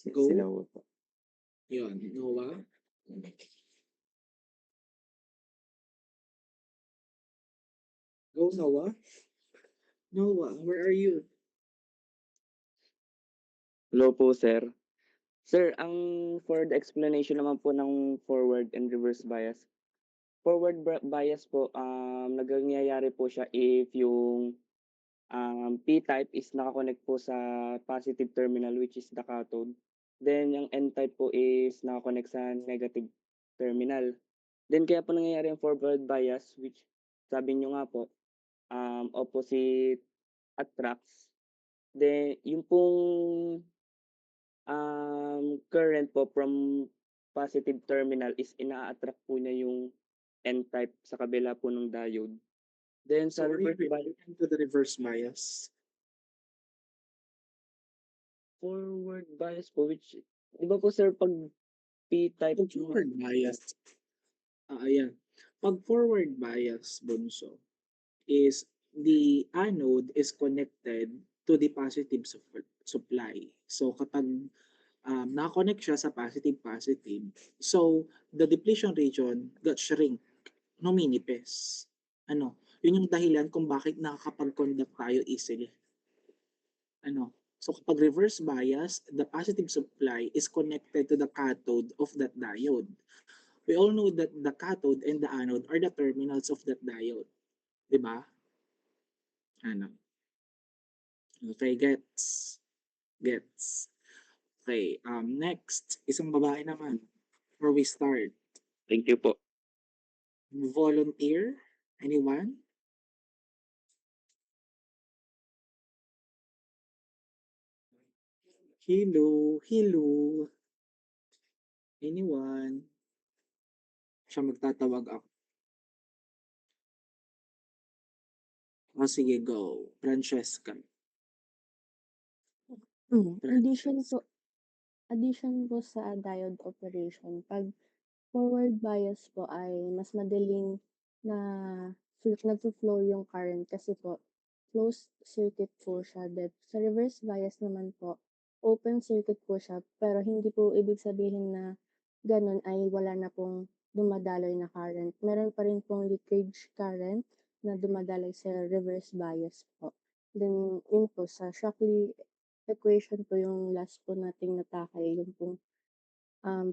Sila Go. po. Yun, Noah. Go, Noah. Noah, where are you? Hello po, sir. Sir, ang for the explanation naman po ng forward and reverse bias. Bias po, nangyayari po siya if yung P-type is naka-connect po sa positive terminal which is the cathode. Then yung N-type po is naka-connect sa negative terminal. Then kaya po nangyayari yung forward bias which sabi niyo nga po, opposite attracts. Then yung pong current po from positive terminal is ina-attract po niya yung N-type sa kabila po ng diode. Then So sa are you reverse bias, referring to the reverse bias? forward bias po which 'di ba po sir 'pag P-type Pag forward bias, ayan. Pag forward bias, Bunso, is the anode is connected to the positive supply. So kapag nakakonect siya sa positive-positive, so the depletion region got shrink, numinipis. Ano, yun yung dahilan kung bakit nakakapag-conduct tayo easily. Ano, so kapag reverse bias, the positive supply is connected to the cathode of that diode. We all know that the cathode and the anode are the terminals of that diode. Di ba? Ano? Okay, gets. Gets. Okay, next, isang babae naman. Where we start. thank you po. Volunteer? Anyone? Hello, hello. Anyone? Siya magtatawag ako. O sige, go. Francesca. Addition Francesca. po sa diode operation, 'pag forward bias po ay mas madaling na nagfo-flow yung current kasi po closed circuit po siya, then sa reverse bias naman po, open circuit po siya, pero hindi po ibig sabihin na gano'n ay wala na pong dumadaloy na current. Meron pa rin pong leakage current na dumadaloy sa reverse bias po. Then yun po sa Shockley equation po yung last po nating natakay, yung pong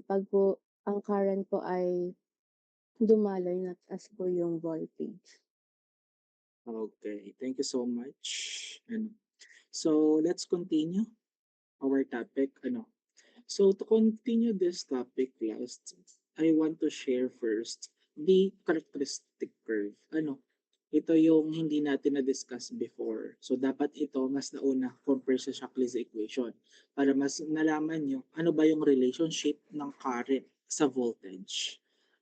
'pag po ang current po ay dumaloy, mataas po yung voltage. Okay, thank you so much. Ano. So, let's continue our topic. Ano. So, to continue this topic last, I want to share first the characteristic curve. Ano, ito yung hindi natin na-discuss before. So, dapat ito mas nauna compare sa Shockley's equation para mas nalaman nyo ano ba yung relationship ng current sa voltage.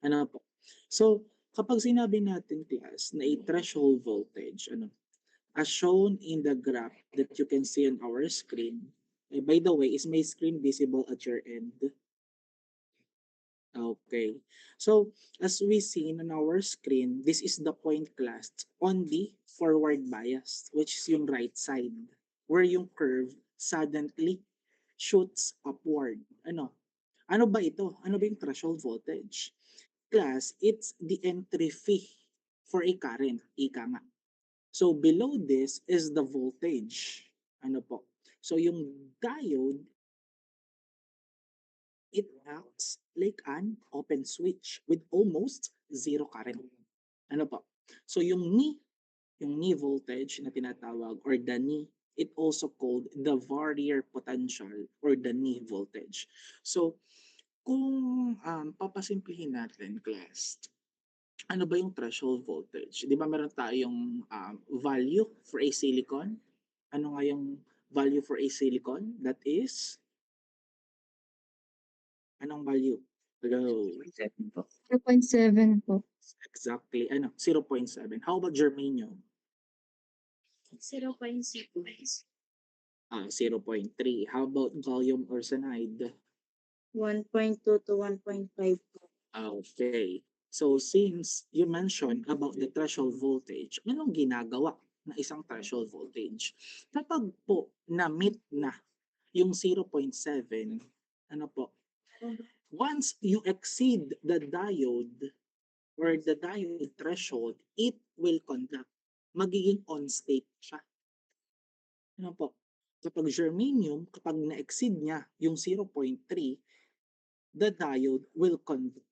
Ano po? So, kapag sinabi natin class na a threshold voltage, ano, as shown in the graph that you can see on our screen, by the way, is my screen visible at your end? Okay. So, as we see on our screen, this is the point class on the forward bias, which is yung right side, where yung curve suddenly shoots upward. Ano? Ano ba ito? Ano ba yung threshold voltage? Class, it's the entry fee for a current. Ika nga. So, below this is the voltage. Ano po? So, yung diode, it acts like an open switch with almost zero current. Ano po? So yung knee voltage na tinatawag or the knee, it also called the barrier potential or the knee voltage. So kung papasimplihin natin class, ano ba yung threshold voltage? Di ba meron tayong value for a silicon? Ano nga yung value for a silicon? That is, anong value? Go. 7 po. 2.7 po. Exactly. Ano? 0.7. How about germanium? 0.6. 0.3. How about gallium arsenide? 1.2 to 1.5 po. Okay. So since you mentioned about the threshold voltage, anong ginagawa na isang threshold voltage? Kapag po na-meet na yung 0.7, Ano po? Once you exceed the diode or the diode threshold, it will conduct. Magiging on state siya. Ano po? Kapag germanium, kapag na-exceed niya yung 0.3, the diode will conduct.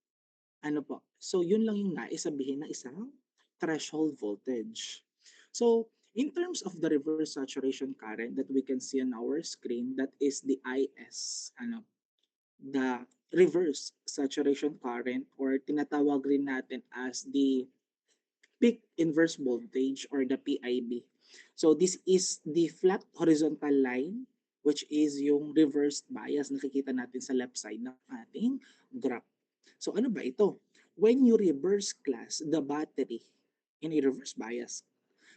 Ano po? So, yun lang yung nais sabihin ng isang threshold voltage. So, in terms of the reverse saturation current that we can see on our screen, that is the IS. The reverse saturation current or tinatawag rin natin as the peak inverse voltage or the PIV. So this is the flat horizontal line which is yung reversed bias nakikita natin sa left side ng ating graph. So ano ba ito? When you reverse class the battery in a reverse bias,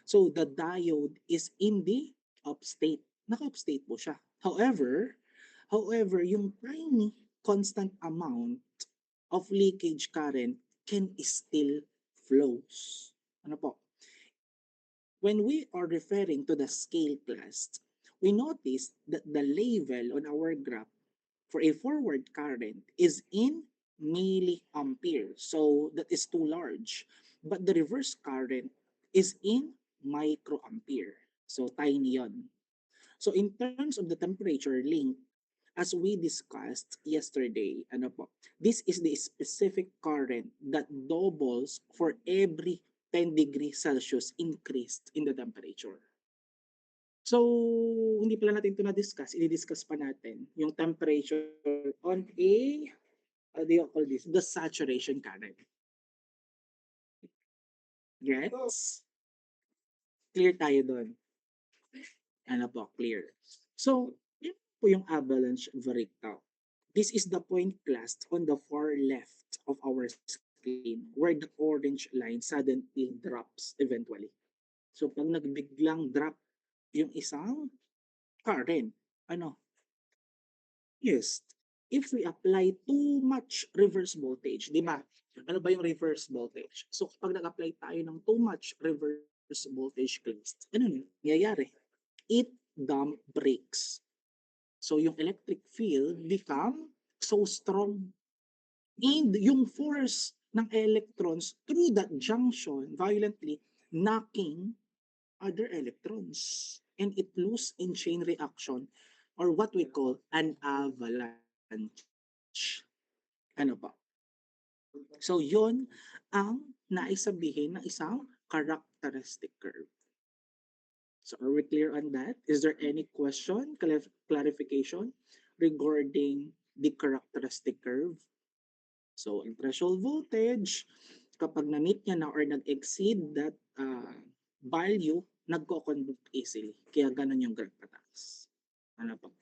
so the diode is in the off state. Naka-off state po siya. However, yung tiny constant amount of leakage current can still flows. Ano po? When we are referring to the scale class, we notice that the level on our graph for a forward current is in milliampere. So that is too large. But the reverse current is in microampere. So tiny yon. So in terms of the temperature link, as we discussed yesterday, ano po, this is the specific current that doubles for every 10 degrees Celsius increased in the temperature. So, hindi pala natin ito na-discuss. I-discuss pa natin yung temperature on a, how do you call this? The saturation current. Gets? Clear tayo doon. Ano po, clear. So, yun po yung avalanche breakdown. This is the point class on the far left of our screen where the orange line suddenly drops eventually. So, pag nagbiglang drop yung isang current, ano? Yes, if we apply too much reverse voltage, di ba? Ano ba yung reverse voltage? So, kapag nag-apply tayo ng too much reverse voltage class, ano nangyayari? It dump breaks. So, yung electric field become so strong. And yung force ng electrons through that junction violently knocking other electrons. And it lose in chain reaction or what we call an avalanche. Ano pa? So, yon ang naisabihin ng isang characteristic curve. So, are we clear on that? Is there any question, clarification regarding the characteristic curve? So, ang threshold voltage, kapag na-meet niya na or nag-exceed that value, nagko-conduct easily. Kaya ganun yung graph pataas. Ano po?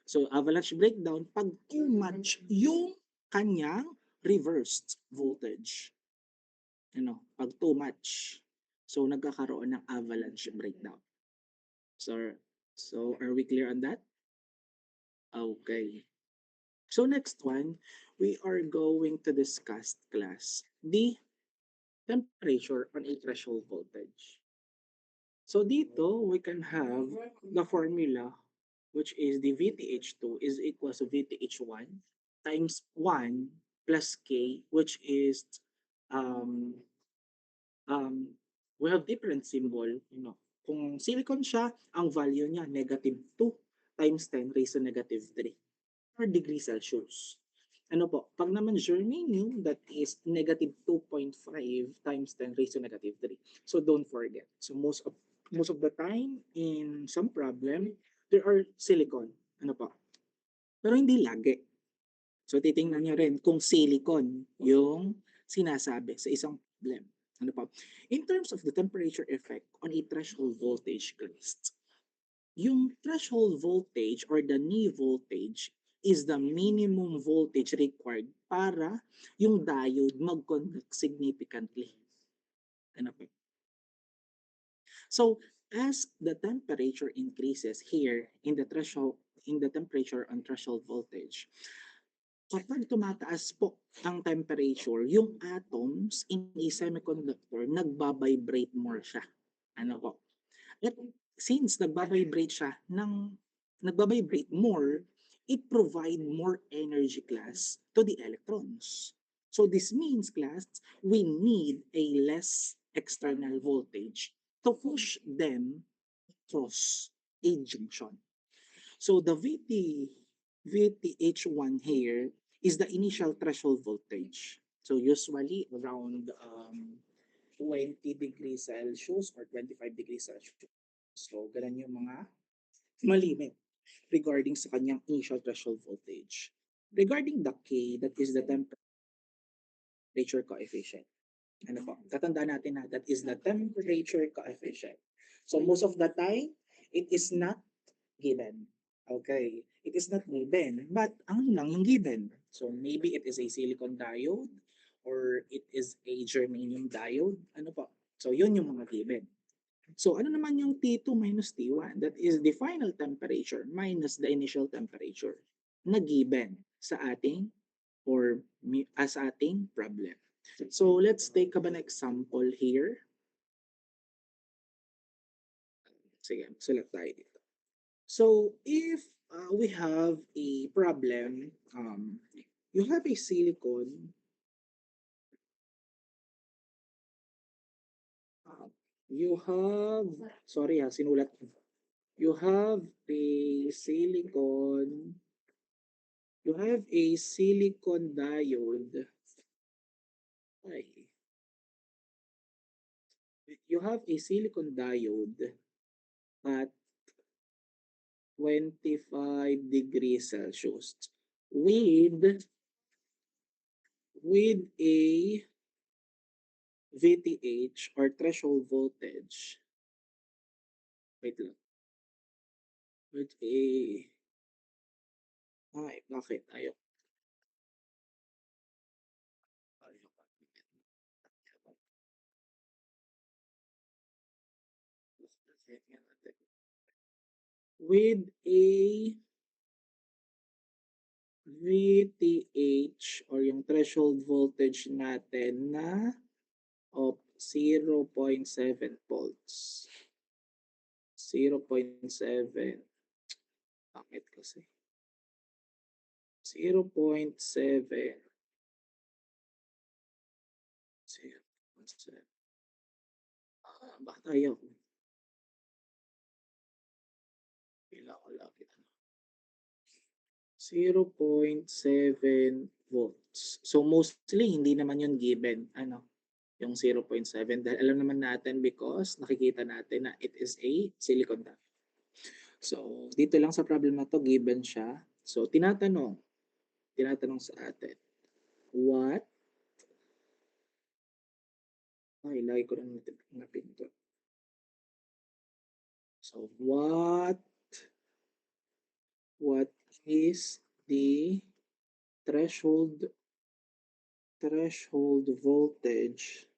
So, avalanche breakdown, pag too much yung kanyang reversed voltage. Ano? Pag too much. So, nagkakaroon ng avalanche breakdown. So are we clear on that? Okay. So next one, we are going to discuss class the temperature on a threshold voltage. So dito, we can have the formula which is the VTH2 is equals to VTH1 times 1 plus K, which is um, we have different symbol, you know. Kung silicon siya, ang value niya negative 2 times 10 raised to negative 3 per degree Celsius. Ano po? Pag naman germanium, that is negative 2.5 times 10 raised to negative 3. So don't forget. So most of the time in some problem, there are silicon. Ano po? Pero hindi lagi. So titingnan niyo rin kung silicon yung sinasabi sa isang problem. Ano po? In terms of the temperature effect on a threshold voltage class, yung threshold voltage or the knee voltage is the minimum voltage required para yung diode mag-conduct significantly. Ano po? So, as the temperature increases here in the temperature on threshold voltage, kapag tumataas po ang temperature, yung atoms in a semiconductor nagbabibrate more siya. Ano po? At since nagbabibrate more, it provide more energy class to the electrons. So this means class, we need a less external voltage to push them across a junction. So the VTH1 here is the initial threshold voltage. So usually around 20 degrees Celsius or 25 degrees Celsius. So ganun yung mga malimit regarding sa kanyang initial threshold voltage. Regarding the K, that is the temperature coefficient. Ano po? Tatandaan natin na that is the temperature coefficient. So most of the time, it is not given. Okay, it is not given, but ang lang yung given. So maybe it is a silicon diode or it is a germanium diode. Ano po? So yun yung mga given. So ano naman yung T2 minus T1? That is the final temperature minus the initial temperature na given sa ating or as ating problem. So let's take an example here. Sige, select tayo dito. So if we have a problem, you have a silicon, you have, sorry ha, sinulat ko. You have a silicon, you have a silicon diode. Ay. You have a silicon diode at 25 degrees Celsius with a VTH or threshold voltage. Wait lang. With a ay, bakit? Ayaw. With a VTH or yung threshold voltage natin na of 0.7 volts. 0.7. Bakit kasi? 0.7. 0.7. Bakit ayaw? Kailangan ko lagi. 0.7 volts. So mostly hindi naman yun given yung 0.7 dahil alam naman natin because nakikita natin na it is a silicon diode. So dito lang sa problem na to given siya. So tinatanong sa atin, what ay lagi ko lang napindot. So what is the threshold voltage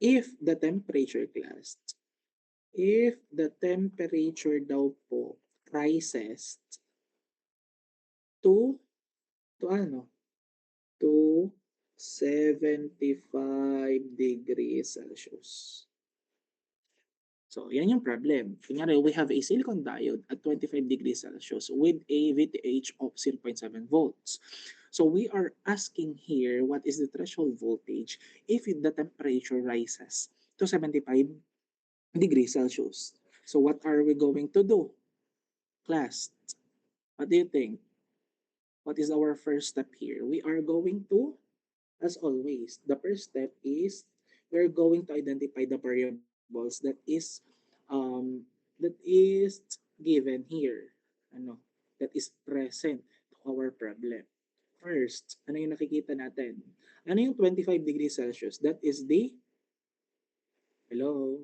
if the temperature daw po rises to ano? To 75 degrees Celsius. So, yan yung problem. Kunyari, we have a silicon diode at 25 degrees Celsius with a VTH of 0.7 volts. So, we are asking here what is the threshold voltage if the temperature rises to 75 degrees Celsius. So, what are we going to do? Class, what do you think? What is our first step here? We are going to, as always, the first step is we're going to identify the variables that is given here. That is present to our problem. First, ano yung nakikita natin? Ano yung 25 degrees Celsius? That is the hello.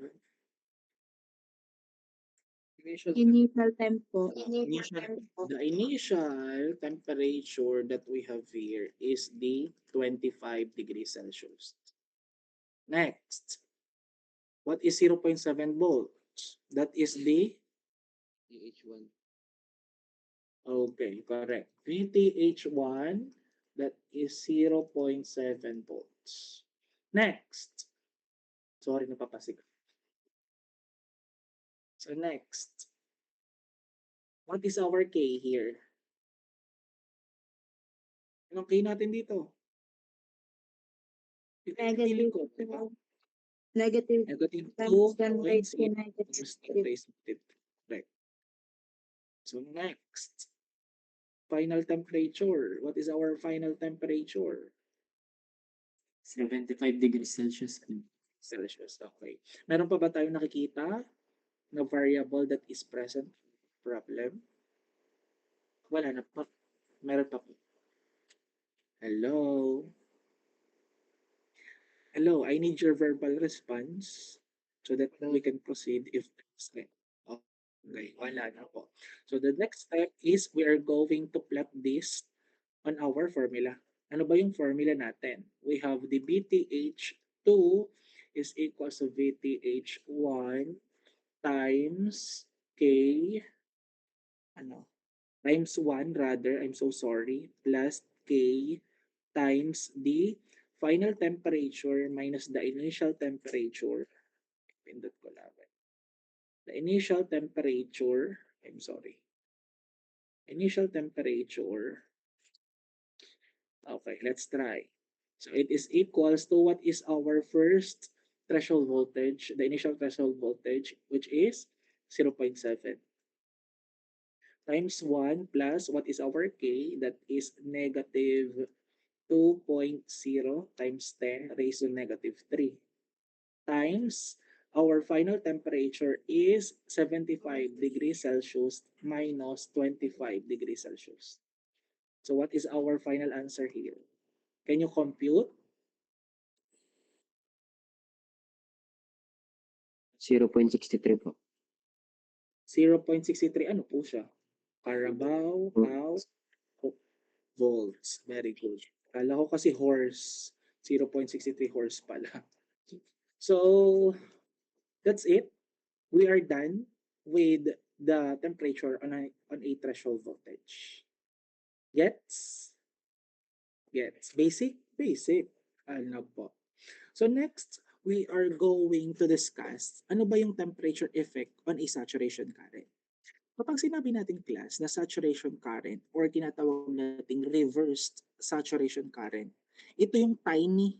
Initial tempo. The initial temperature that we have here is the 25 degrees Celsius. Next, what is 0.7 volts? That is the VTH1. okay, correct. VTH1, that is 0.7 volts. Next, sorry, napapasig. So next, What is our K here? Anong K natin dito? Ito yung pinili ko, di ba? Negative Negative times 10 raised to 2.0 negative times 10 3. raised to negative 3. Right. So next, final temperature. What is our final temperature? 75 degrees Celsius. Celsius. Okay. Meron pa ba tayong nakikita na variable that is present problem? Wala na pa. Meron pa po. Hello? Hello, I need your verbal response so that we can proceed if okay. Okay, wala na po. So the next step is we are going to plot this on our formula. Ano ba yung formula natin? We have the VTH2 is equals to VTH1 times K ano times 1 rather, I'm so sorry, plus K times the final temperature minus the initial temperature. Pindot ko lang. The initial temperature, I'm sorry. Initial temperature. Okay, let's try. So it is equals to what is our first threshold voltage, the initial threshold voltage, which is 0.7 times 1 plus what is our K, that is negative 2.0 times 10 raised to negative 3 times our final temperature is 75 degrees Celsius minus 25 degrees Celsius. So what is our final answer here? Can you compute? 0.63 po. 0.63, ano po siya? Carabao, cow, volts. Very good. Kala ko kasi horse. 0.63 horse pala. So, that's it. We are done with the temperature on a threshold voltage. Gets? Gets. Basic? Basic. Ano po. So next, we are going to discuss ano ba yung temperature effect on a saturation current. Kapag sinabi natin class na saturation current or tinatawag nating reversed saturation current, ito yung tiny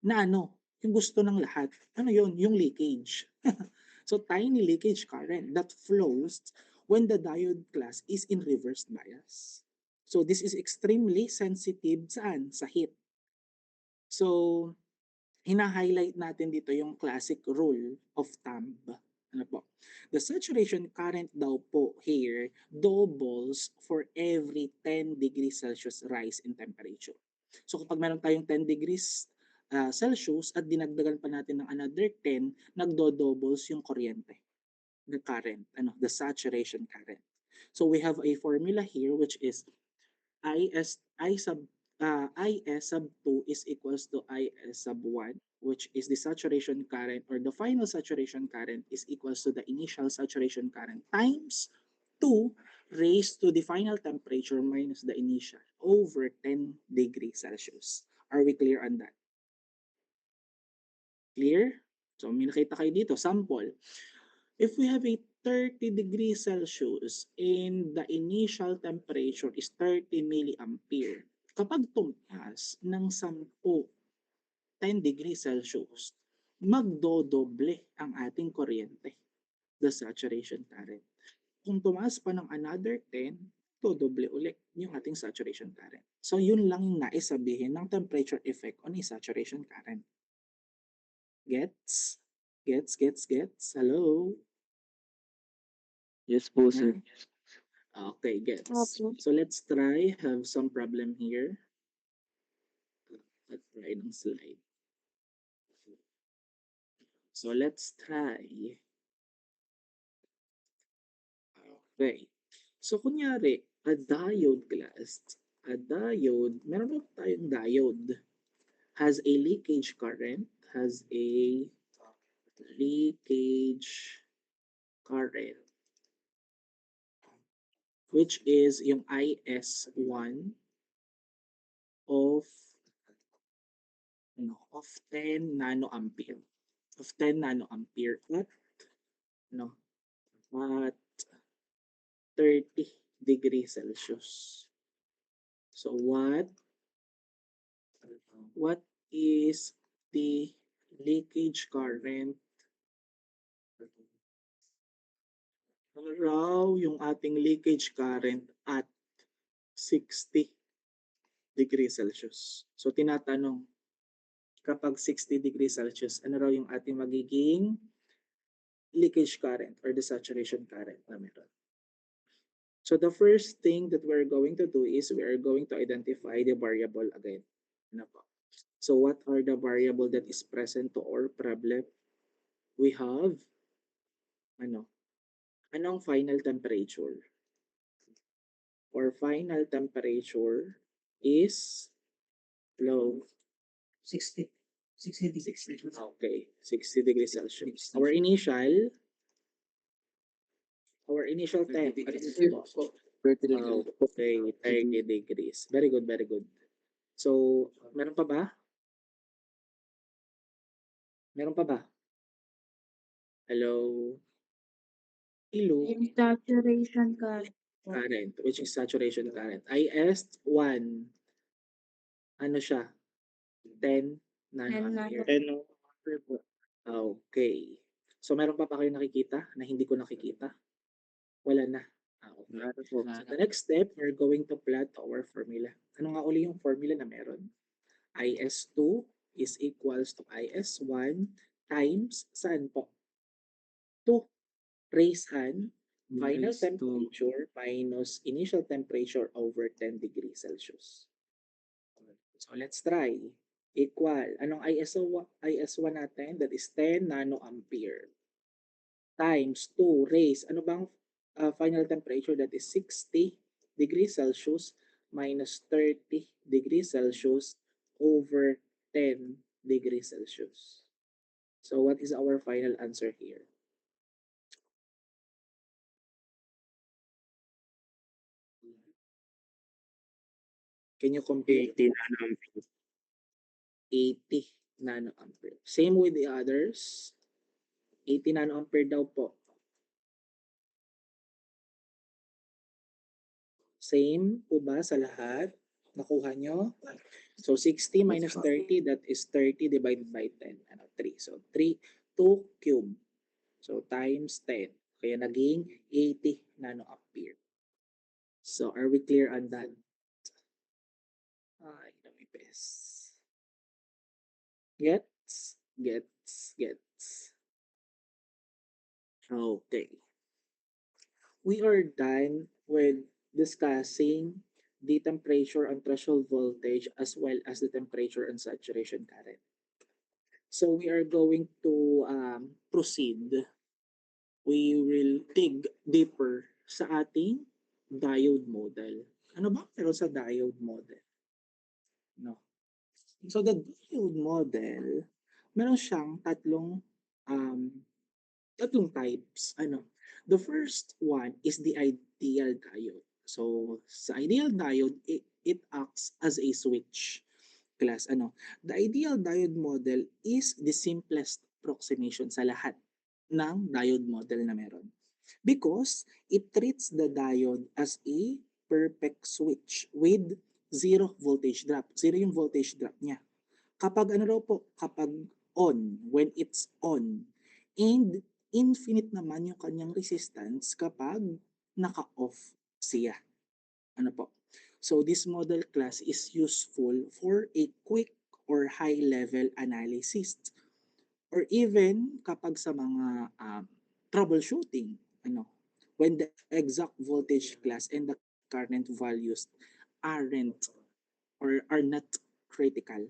na ano, yung gusto ng lahat. Ano yun? Yung leakage. So tiny leakage current that flows when the diode class is in reversed bias. So this is extremely sensitive saan? Sa heat. So hina-highlight natin dito yung classic rule of thumb. Ano po? The saturation current daw po here doubles for every 10 degrees Celsius rise in temperature. So kapag meron tayong 10 degrees Celsius at dinagdagan pa natin ng another 10, nagdo-doubles yung kuryente, the current, the saturation current. So we have a formula here which is IS sub 2 is equals to IS sub 1, which is the saturation current or the final saturation current is equals to the initial saturation current times 2 raised to the final temperature minus the initial over 10 degrees Celsius. Are we clear on that? Clear? So may nakita kayo dito, sample. If we have a 30 degrees Celsius and the initial temperature is 30 milliampere, kapag tumaas ng 10 degrees Celsius, magdodoble ang ating kuryente, the saturation current. Kung tumaas pa ng another 10, dodoble ulit yung ating saturation current. So yun lang yung naisabihin ng temperature effect on a saturation current. Gets? Gets? Hello? Yes po, sir. Okay, gets. Opo. So let's try, have some problem here. Let's try ng slide. So let's try. Okay. So kunyari, a diode class, meron ba tayong diode? Has a leakage current, which is yung IS1 of 10 nanoampere. Of 10 nanoampere at 30 degrees Celsius. So what is the leakage current? Ano raw yung ating leakage current at 60 degrees Celsius? So tinatanong, kapag 60 degrees Celsius, ano raw yung ating magiging leakage current or the saturation current na meron? So the first thing that we're going to do is we are going to identify the variable again. Ano po? So what are the variable that is present to our problem? We have anong final temperature? Our final temperature is low. 60. 60 degrees. Okay, 60 degrees Celsius. Our initial temp. Okay, 30 degrees. Very good, very good. So, meron pa ba? Meron pa ba? Hello? Hello? Yung saturation current. Current, which is saturation current. IS1, ano siya? 10 nanoampere. 10 Okay. So, meron pa kayo nakikita na hindi ko nakikita? Wala na. Okay. So, the next step, we're going to plot our formula. Ano nga uli yung formula na meron? IS2 is equals to IS1 times saan po? 2 raise an final temperature minus initial temperature over 10 degrees Celsius. So let's try. Equal. Anong IS1 natin? That is 10 nanoampere. Times 2 raise. Ano bang final temperature? That is 60 degrees Celsius minus 30 degrees Celsius over 10 degrees Celsius. So what is our final answer here? Can you compare? 80 nanoampere. 80 nanoampere. Same with the others. 80 nanoampere daw po. Same po ba sa lahat? Nakuha nyo? So 60 minus 30, that is 30 divided by 10. 3. So 2 cube. So times 10. Kaya naging 80 nanoampere. So are we clear on that? Ay, namipis. Gets? Okay. We are done with discussing the temperature and threshold voltage as well as the temperature and saturation current. So we are going to proceed. We will dig deeper sa ating diode model. Ano ba meron sa diode model? No. So the diode model, meron siyang tatlong types. The first one is the ideal diode. So sa ideal diode, it acts as a switch class. The ideal diode model is the simplest approximation sa lahat ng diode model na meron. Because it treats the diode as a perfect switch with zero voltage drop. Zero yung voltage drop niya. Kapag kapag on, when it's on. And infinite naman yung kanyang resistance kapag naka-off siya. So this model class is useful for a quick or high-level analysis or even kapag sa mga troubleshooting, when the exact voltage class and the current values aren't or are not critical.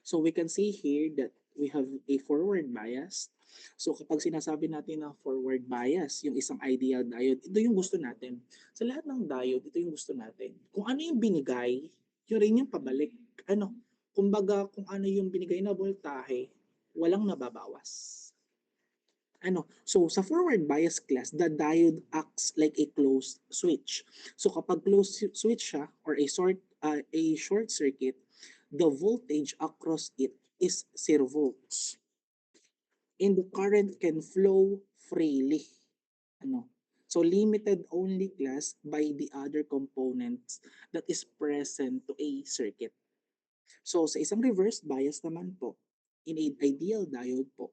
So we can see here that we have a forward bias. So kapag sinasabi natin na forward bias, yung isang ideal diode, ito yung gusto natin. Sa lahat ng diode, ito yung gusto natin. Kung ano yung binigay, yun rin yung pabalik. Kumbaga kung ano yung binigay na voltahe, walang nababawas. So sa forward bias class, the diode acts like a closed switch. So kapag closed switch siya or a short circuit, the voltage across it is 0 volts. And the current can flow freely. So limited only class by the other components that is present to a circuit. So sa isang reverse bias naman po, in an ideal diode po,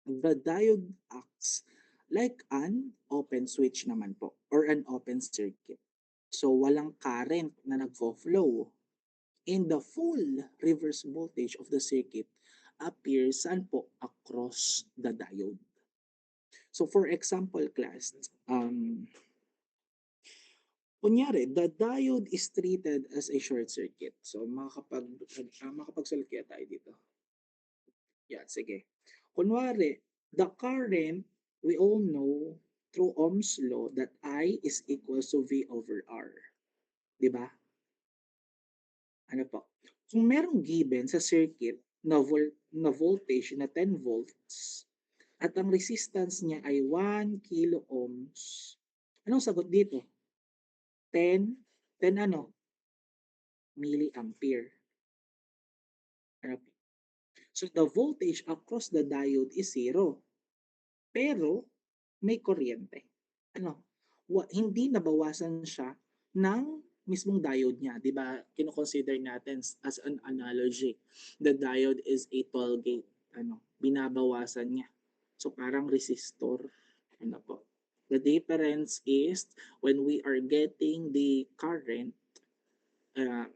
the diode acts like an open switch naman po or an open circuit. So walang current na nagfo-flow and the full reverse voltage of the circuit appears saan po across the diode. So for example class, kunyari, the diode is treated as a short circuit. So makapagsalit kaya tayo dito. Yeah, sige. Kunwari, the current, we all know through Ohm's law that I is equals to V over R. Di ba? Ano po? Kung merong given sa circuit na voltage na 10 volts at ang resistance niya ay 1 kilo ohms, anong sagot dito? 10 ano? Milliampere. Ano po? So the voltage across the diode is 0. Pero may kuryente. Ano? Hindi nabawasan siya ng mismong diode niya, 'di ba? Kino-consider natin as an analogy. The diode is a toll gate. Ano? Binabawasan niya. So parang resistor. Ano po? The difference is when we are getting the current, uh,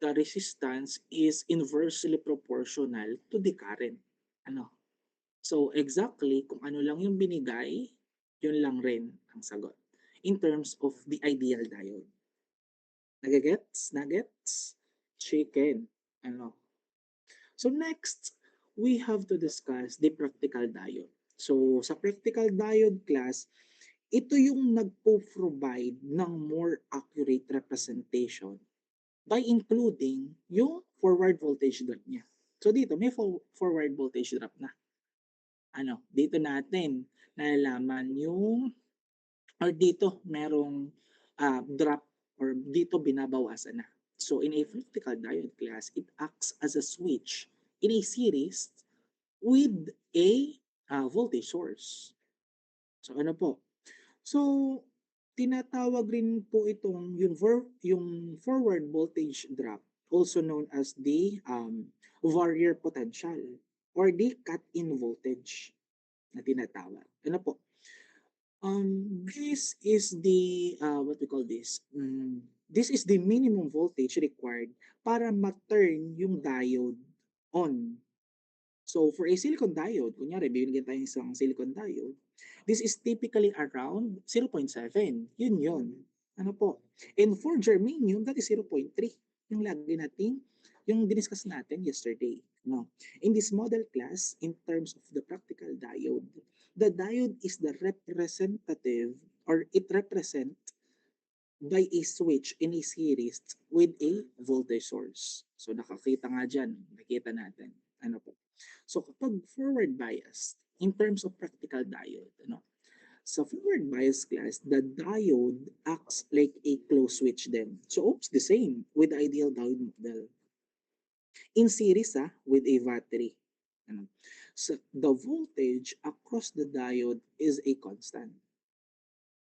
the resistance is inversely proportional to the current. Ano? So exactly kung ano lang yung binigay, yun lang rin ang sagot in terms of the ideal diode. Nagagets? Nuggets? Chicken. Ano? So next, we have to discuss the practical diode. So sa practical diode class, ito yung nagpo-provide ng more accurate representation by including yung forward voltage drop niya. So dito, may forward voltage drop na. Ano, dito natin nalalaman yung or dito merong drop or dito binabawasan na. So in a practical diode class, it acts as a switch in a series with a voltage source. So ano po? So tinatawag rin po itong yung forward voltage drop, also known as the barrier potential or the cut-in voltage na tinatawag. Ano po? This is the, what we call this? This is the minimum voltage required para ma-turn yung diode on. So for a silicon diode, kunyari, bibigyan tayo ng isang silicon diode, this is typically around 0.7. Yun yun. Ano po? And for germanium, that is 0.3. Yung lagi nating, yung diniscuss natin yesterday. No? In this model class, in terms of the practical diode, the diode is the representative or it represent by a switch in a series with a voltage source. So nakakita nga dyan, nakita natin. Ano po? So kapag forward bias, in terms of practical diode, ano, sa forward bias class, the diode acts like a closed switch then. So oops, the same with the ideal diode model. In series with a battery. Ano. So the voltage across the diode is a constant.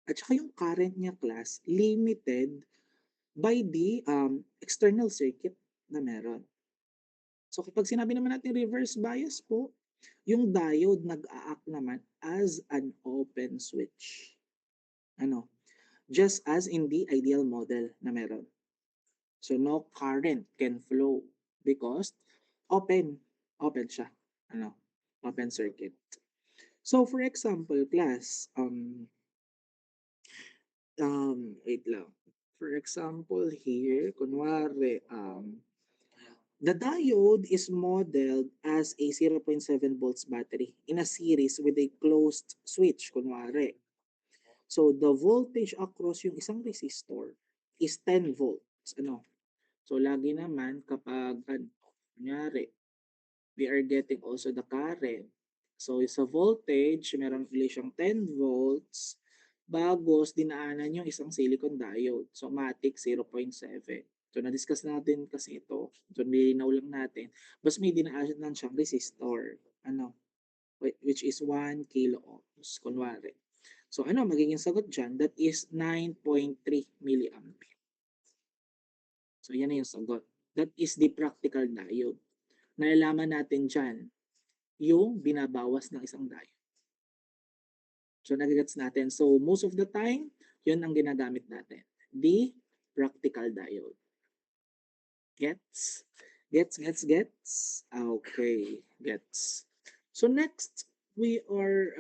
At saka yung current niya class, limited by the external circuit na meron. So kapag sinabi naman natin reverse bias po, yung diode nag-a-act naman as an open switch. Ano? Just as in the ideal model na meron. So no current can flow because open siya. Ano? Open circuit. So for example, class, wait lang. For example here, kunwari, the diode is modeled as a 0.7 volts battery in a series with a closed switch, kunwari. So the voltage across yung isang resistor is 10 volts. Ano? So lagi naman kapag, kunyari, we are getting also the current. So sa voltage, meron ulit siyang 10 volts bagos dinaanan yung isang silicon diode. So matic 0.7. So na-discuss natin kasi ito. So nilinaw lang natin. Basta may dinaanan siyang resistor. Ano? Which is 1 kilo ohms. Kunwari. So ano magiging sagot dyan? That is 9.3 milliampere. So yan na yung sagot. That is the practical diode. Nalalaman natin dyan yung binabawas ng isang diode. So nagigets natin. So most of the time, yun ang ginagamit natin. The practical diode. Gets? Gets? Okay, gets. So next, we are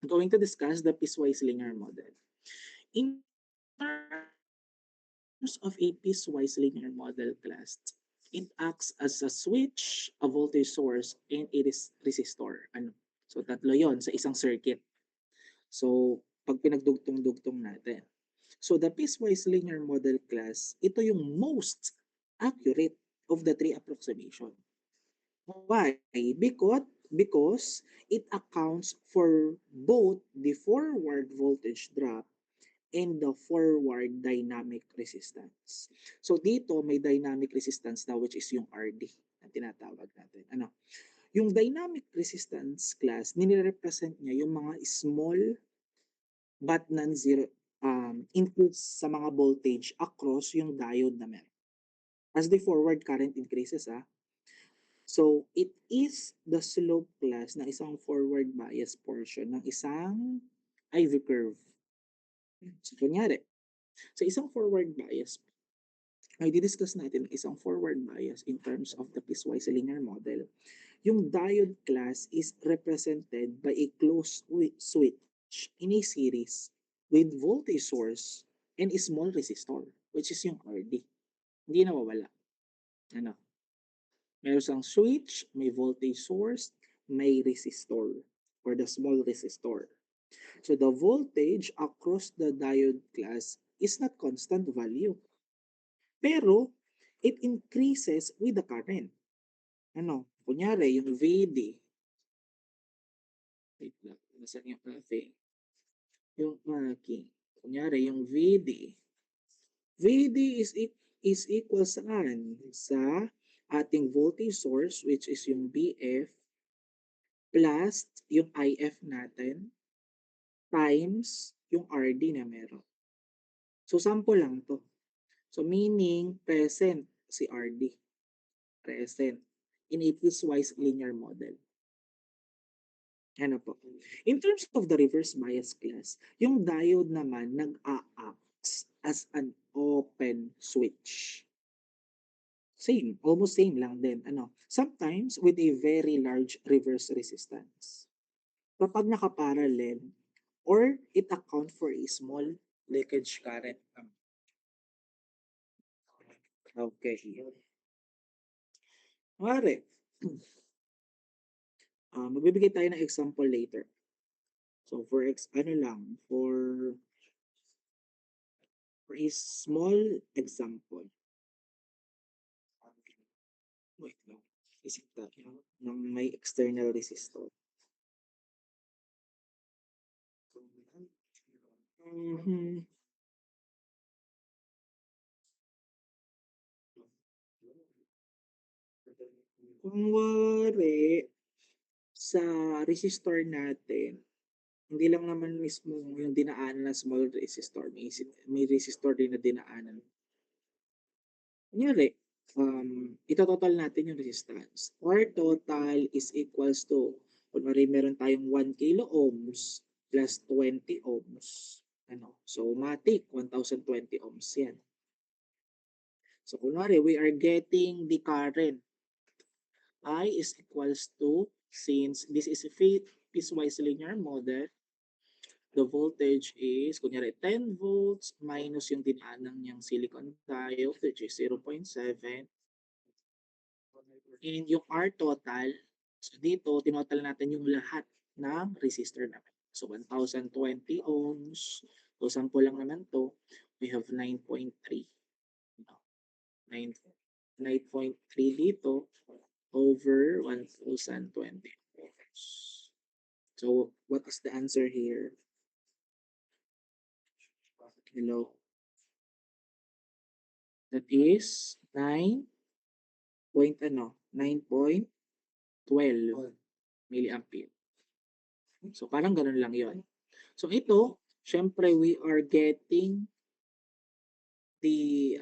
going to discuss the piecewise linear model. In terms of a piecewise linear model class, it acts as a switch, a voltage source, and a resistor. Ano? So tatlo yon sa isang circuit. So pag pinagdugtong-dugtong natin. So the piecewise linear model class, ito yung most accurate of the three approximation. Why? Because it accounts for both the forward voltage drop and the forward dynamic resistance. So dito may dynamic resistance na which is yung RD na tinatawag natin. Ano? Yung dynamic resistance class, nire-represent niya yung mga small but non-zero increase sa mga voltage across yung diode na meron. As the forward current increases, so it is the slope class ng isang forward bias portion ng isang IV curve. So kunyari, sa isang forward bias, ay didiscuss natin isang forward bias in terms of the piecewise linear model. Yung diode class is represented by a closed switch in a series with voltage source and a small resistor, which is yung RD. Hindi nawawala. Ano? Meron siyang switch, may voltage source, may resistor or the small resistor. So the voltage across the diode class is not constant value. Pero it increases with the current. Ano? Kunyari, yung VD. Wait lang, nasaan yung cafe? Yung aking. Kunyari, yung VD. VD is equal saan? Sa ating voltage source, which is yung BF, plus yung IF natin, times yung RD na meron. So, sample lang to. So, meaning, present si RD. Present. In a piecewise linear model. Ano po? In terms of the reverse bias class, yung diode naman nag-a-acts as an open switch. Same, almost same lang din. Ano? Sometimes with a very large reverse resistance. Kapag nakaparallel, or it account for a small leakage current. Okay. Mare, magbibigay tayo ng example later. So for a small example. Wait lang. Isip tayo ng may external resistor. Mhm. Kung wari, sa resistor natin, hindi lang naman mismo yung dinaanan ng small resistor, may resistor din na dinaanan. Kunyari, itototal natin yung resistance. Our total is equals to, kunwari meron tayong 1 kilo ohms plus 20 ohms. Ano? So, matik, 1,020 ohms yan. So, kunwari, we are getting the current. I is equals to, since this is a piecewise linear model, the voltage is, kunyari, 10 volts minus yung dinaanan niyang silicon diode, which is 0.7. And yung R total, so dito, tinotal natin yung lahat ng resistor naman. So, 1,020 ohms. So, sample lang naman to. We have 9.3. 9.3 dito over 1,020 ohms. So, what is the answer here? Hello? That is 9.12 milliampere. So, parang ganun lang yon. So ito, syempre we are getting the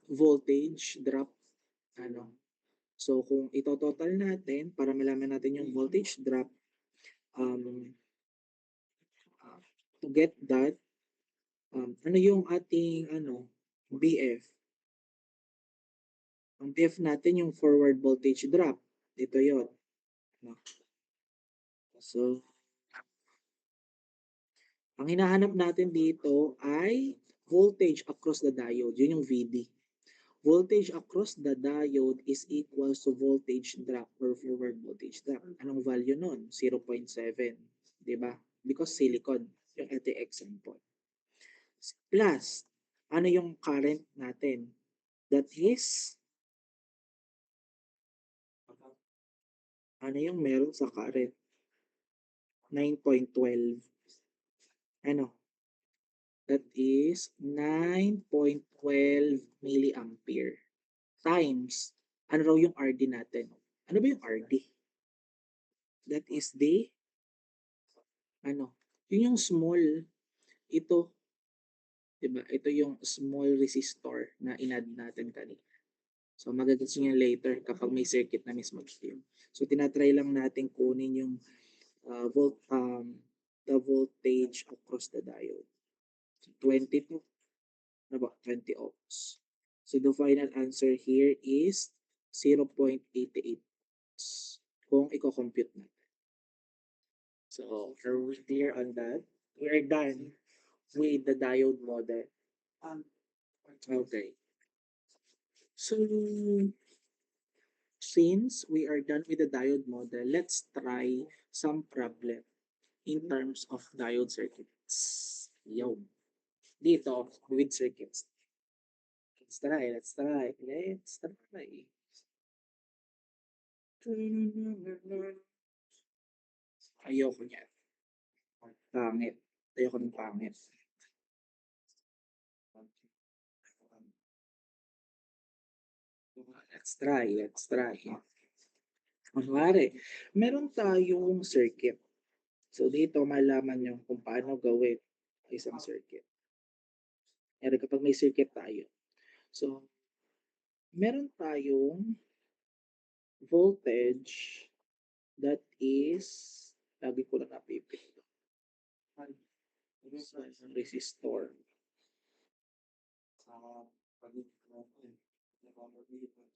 voltage drop. Ano? So kung ito total natin, para malaman natin yung voltage drop, um, to get that, ano yung ating BF? Ang BF natin yung forward voltage drop. Ito yon. No? So, ang hinahanap natin dito ay voltage across the diode. Yun yung VD. Voltage across the diode is equals to voltage drop or forward voltage drop. Anong value nun? 0.7. Diba? Because silicon, yung ating example. Plus, ano yung current natin? That is, ano yung meron sa current? 9.12. Ano? That is 9.12 milliampere times, ano raw yung RD natin? Ano ba yung RD? That is the, yun yung small, ito, diba? Ito yung small resistor na inad natin kanina. So magagets nyo later kapag may circuit na mismo yun. So tinatry lang natin kunin yung the voltage across the diode. So, 22, ano ba? 20 ohms. So the final answer here is 0.88 kung i-compute natin. So are we clear on that? We are done with the diode model. Okay. So since we are done with the diode model, let's try some problem in terms of diode circuits. Yo. Dito, with circuits. Let's try. Ayoko niyan. Pangit. Ayoko ng pangit. Let's try. Kunwari, meron tayong circuit. So dito malaman nyo kung paano gawin isang circuit. Kaya kapag may circuit tayo. So, meron tayong voltage that is, lagi ko lang napipit. Resistor.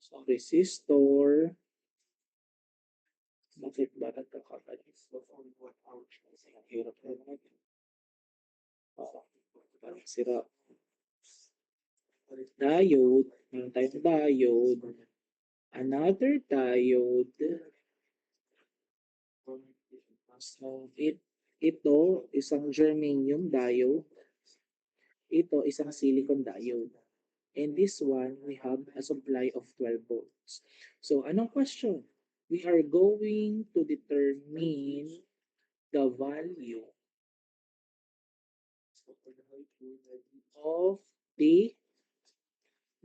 So, resistor. Bakit ba nagkakagalis? Hirap na natin. Parang sira. Diode. Meron tayong diode. Another diode. So, ito, isang germanium diode. Ito, isang silicon diode. And this one, we have a supply of 12 volts. So, anong question? We are going to determine the value of the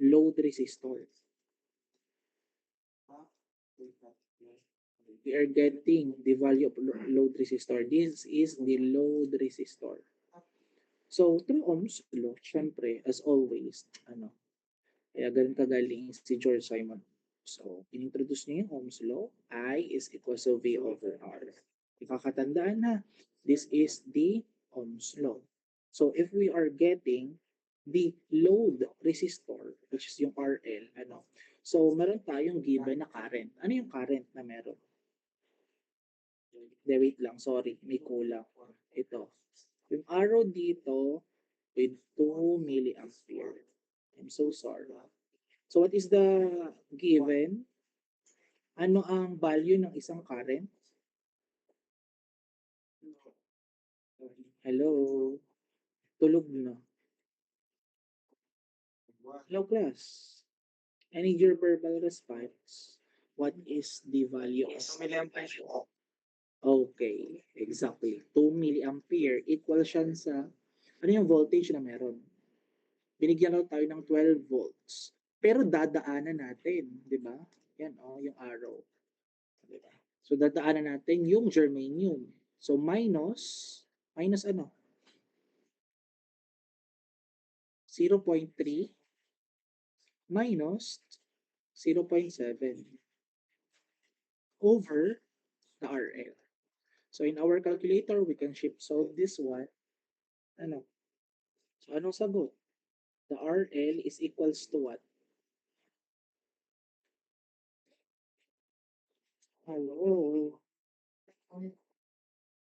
load resistor. We are getting the value of load resistor. This is the load resistor. So, through Ohm's law, syempre, as always, kaya ganun kagaling si George Simon. So, inintroduce niya yung Ohm's law, I is equal to V over R. Ikakatandaan na, this is the Ohm's law. So, if we are getting the load resistor, which is yung RL, so meron tayong given na current. Ano yung current na meron? Wait lang, sorry, may kulang. Ito. Yung arrow dito with 2 milliampere. I'm so sorry. So what is the given? Ano ang value ng isang current? Hello? Tulog na. Hello class. I need your verbal response. What is the value of Okay, exactly. 2 milliampere equal siya sa ano yung voltage na meron. Binigyan lang tayo ng 12 volts. Pero dadaanan natin, di ba? Yan, yung arrow. Diba? So, dadaanan natin yung germanium. So, minus ano? 0.3 minus 0.7 over the RL. So in our calculator, we can shift solve this one. Ano? So anong sagot? The RL is equals to what? Hello.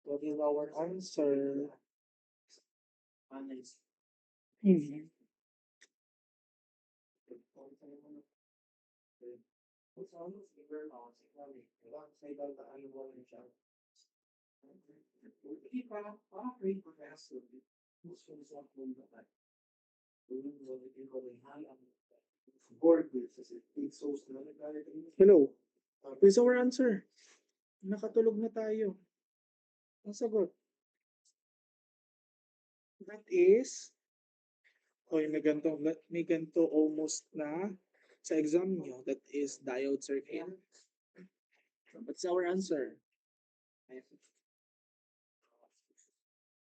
What is our answer? Mhm. Hello. What is our answer? Nakatulog na tayo. Ang sagot? That is, okay, may ganito almost na sa exam nyo. That is diode circuit. What's our answer?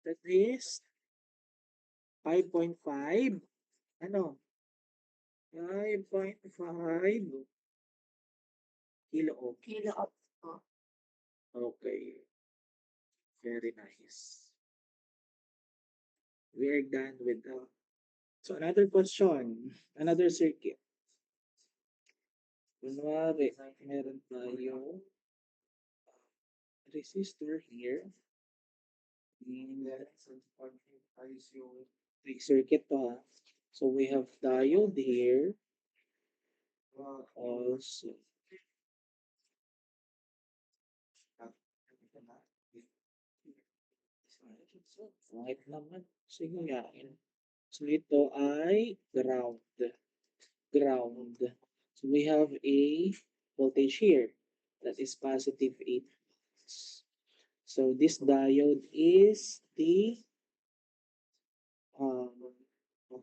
That is 5.5. Ano? 5.5 kilo ohm. Kilo of Okay. Very nice. We're done with the... So another question. Another circuit. Kunwari, meron tayong resistor here. And three circuit to ha. So we have diode here. Also. Kahit naman. Sige nga. So ito ay ground. Ground. So we have a voltage here. That is positive 8 volts. So this diode is the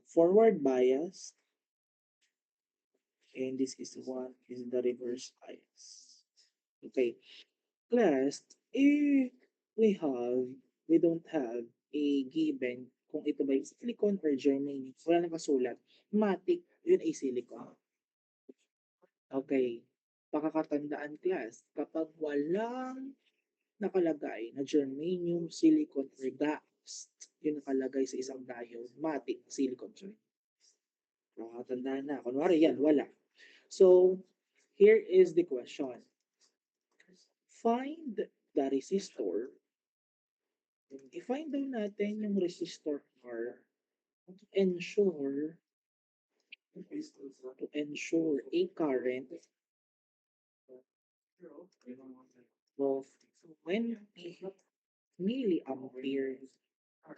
forward bias. And this is one is the reverse bias. Okay. Class, if we don't have a given kung ito ba yung silicon or germanium. Wala nakasulat. Matic, yun ay silicon. Okay. Pakakatandaan class, kapag walang nakalagay na germanium, silicon, or gas, yun nakalagay sa isang diode, matic, silicon, sorry. Pakakatandaan na. Kunwari yan, wala. So, here is the question. Find the resistor. I-find daw natin yung resistor R to ensure a current of 20 milliampere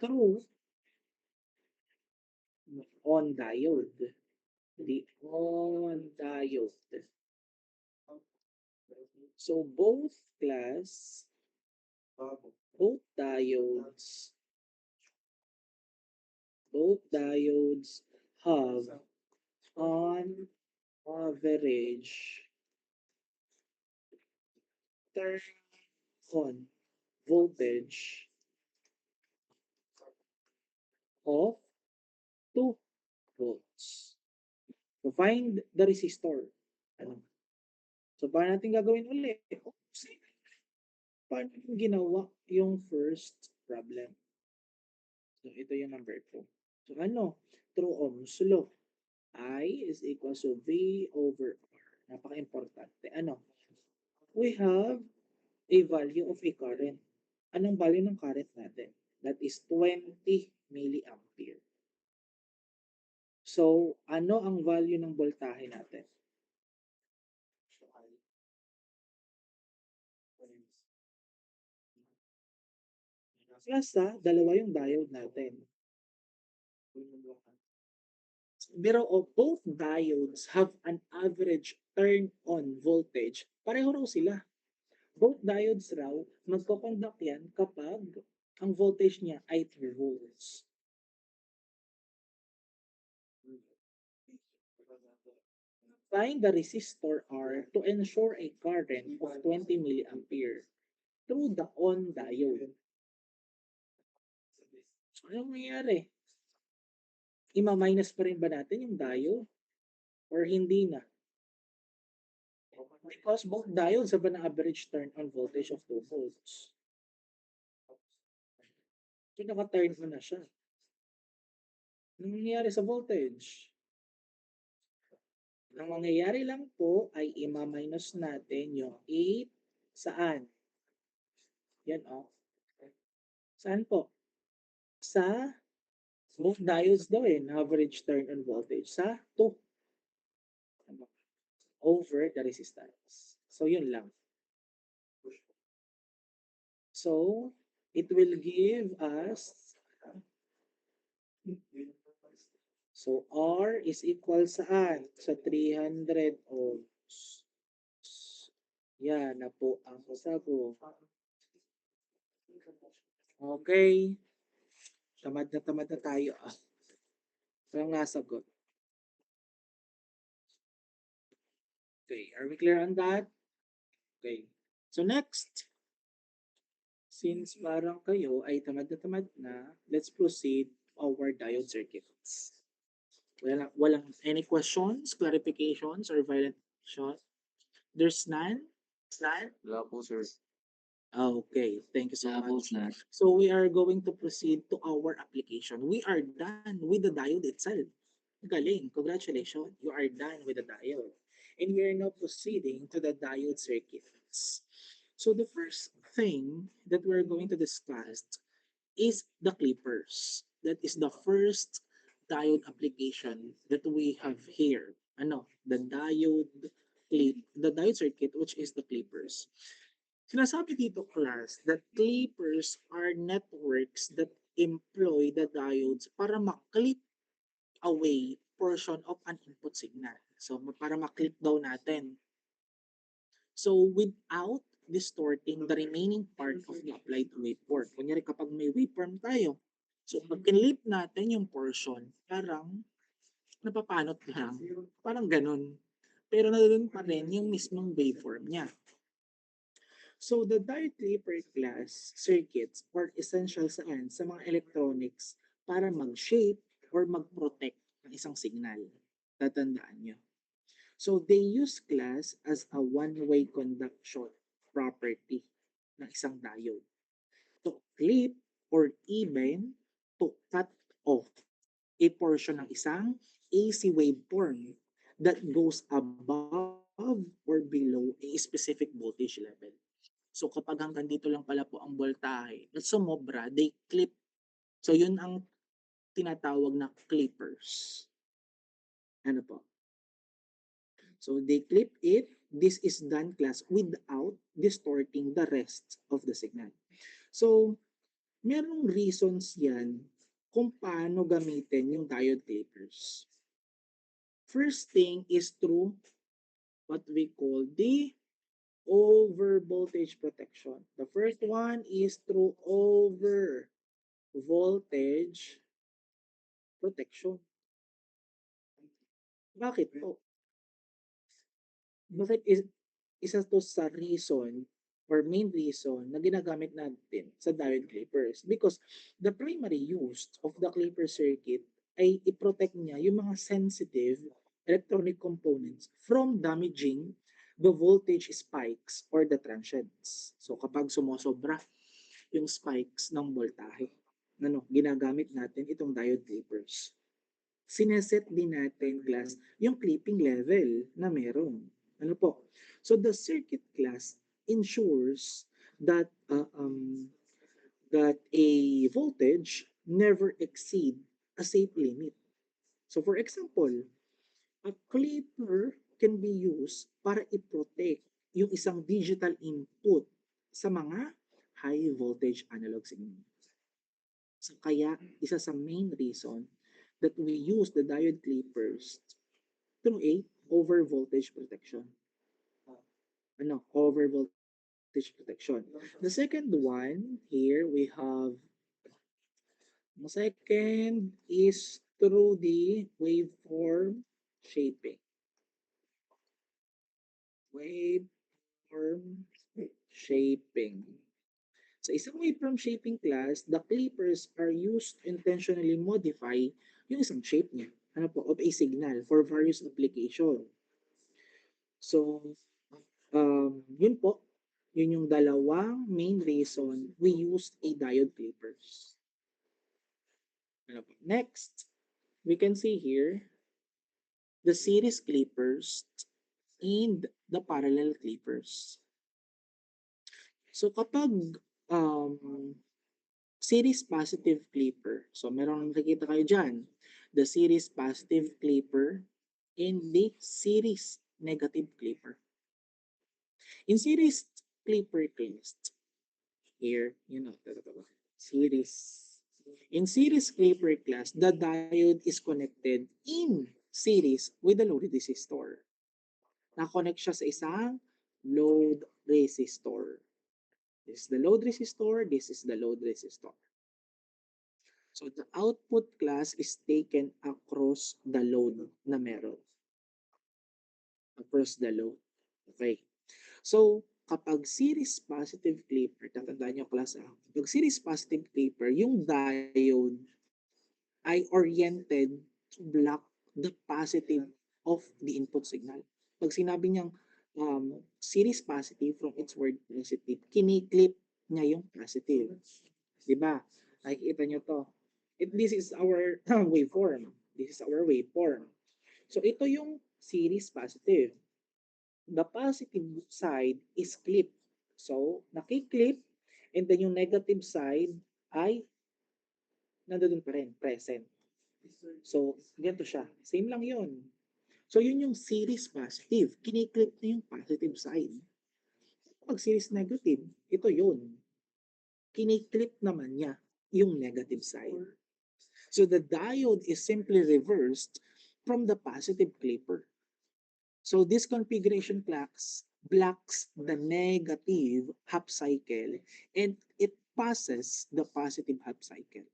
through on diode. The on diode. So both diodes have on average turn on voltage of 2 volts. So find the resistor. Ano? So paano natin gagawin ulit? Paano yung ginawa yung first problem? So ito yung number 2. So ano? Through Ohm's law. I is equal to V over R. Napaka-importante. Ano? We have a value of a current. Anong value ng current natin? That is 20 milliampere. So, ano ang value ng voltahe natin? Plus dalawa yung diode natin. Pero both diodes have an average turn-on voltage. Pareho raw sila. Both diodes raw, magko-conduct yan kapag ang voltage niya ay 3 volts. Find the resistor R to ensure a current of 20 milliampere through the on diode. So, anong nangyayari? Ima-minus pa rin ba natin yung diode or hindi na? Because both diodes have an average turn-on voltage of 2 volts. So naka-turn on na siya. Anong nangyayari sa voltage? Ang mangyayari lang po ay ima-minus natin yung 8 saan? Yan o. Saan po? Sa both diodes daw average turn-on voltage sa 2 over the resistance. So yun lang. So it will give us, so R is equal saan? Sa 300 ohms. Yan na po ang sagot. Okay. Tamad na tayo. Walang nasagot. Okay, are we clear on that? Okay. So next, since parang kayo ay tamad na, let's proceed our diode circuits. Walang any questions, clarifications, or violation? There's none? Wala po, sir. Okay, thank you so Wala po, much. sir. So we are going to proceed to our application. We are done with the diode itself. Galing, congratulations. You are done with the diode. And we are now proceeding to the diode circuits. So the first thing that we're going to discuss is the clippers. That is the first diode application that we have here. Ano, the diode circuit, which is the clippers. Sinasabi dito, class, that clippers are networks that employ the diodes para maklip away portion of an input signal. So, para maklip daw natin. So, without distorting the remaining part of the applied waveform. Kunyari kapag may waveform tayo, so pag kinlip natin yung portion, parang napapanot lang. Parang ganun. Pero nandun pa rin yung mismong waveform niya. So the diode clipper class circuits are essential saan sa mga electronics para mag-shape or mag-protect ng isang signal. Tatandaan nyo. So they use class as a one-way conduction property ng isang diode to clip or even to cut off a portion ng isang AC waveform that goes above or below a specific voltage level. So kapag hanggang dito lang pala po ang voltahe at sumobra, they clip. So yun ang tinatawag na clippers. Ano po? So they clip it. This is done class without distorting the rest of the signal. So merong reasons yan kung paano gamitin yung diode clippers. First thing is through what we call the over voltage protection. The first one is through over voltage protection. Bakit po? Bakit isa to sa reason or main reason na ginagamit natin sa diode clippers? Because the primary use of the clipper circuit ay i-protect niya yung mga sensitive electronic components from damaging the voltage spikes or the transients. So kapag sumosobra yung spikes ng voltahe, ginagamit natin itong diode clippers. Sineset din natin class yung clipping level na meron. Ano po? So the circuit class ensures that that a voltage never exceed a safe limit. So for example, a clipper can be used para i-protect yung isang digital input sa mga high voltage analog signal. So kaya isa sa main reason that we use the diode clippers through a over voltage protection. Over voltage protection. The second one here we have, the second is through the waveform shaping. Waveform shaping. Sa isang waveform shaping class, the clippers are used to intentionally modify yung isang shape niya, ano po, of a signal for various application. So, yun po, yun yung dalawang main reason we used a diode clippers. Ano po? Next, we can see here the series clippers and the parallel clippers. So kapag series positive clipper, so meron nakikita kayo dyan, the series positive clipper and the series negative clipper. In series clipper class, here, series. In series clipper class, the diode is connected in series with the load resistor. Na-connect siya sa isang load resistor. This is the load resistor, this is the load resistor. So the output class is taken across the load na meron. Across the load. Okay. So, kapag series positive clipper, tatandaan nyo class kapag series positive clipper, yung diode ay oriented to block the positive of the input signal. Pag sinabi niyang series positive from its word positive, kiniklip niya yung positive. Diba? Nakikita nyo to. This is our waveform. This is our waveform. So ito yung series positive. The positive side is clipped. So, nakiklip, and then yung negative side ay nandoon pa rin, present. So, ganito siya. Same lang yun. So, yun yung series positive. Kiniklip na yung positive side. Pag series negative, ito yun. Kiniklip naman niya yung negative side. So, the diode is simply reversed from the positive clipper. So, this configuration blocks the negative half cycle and it passes the positive half cycle.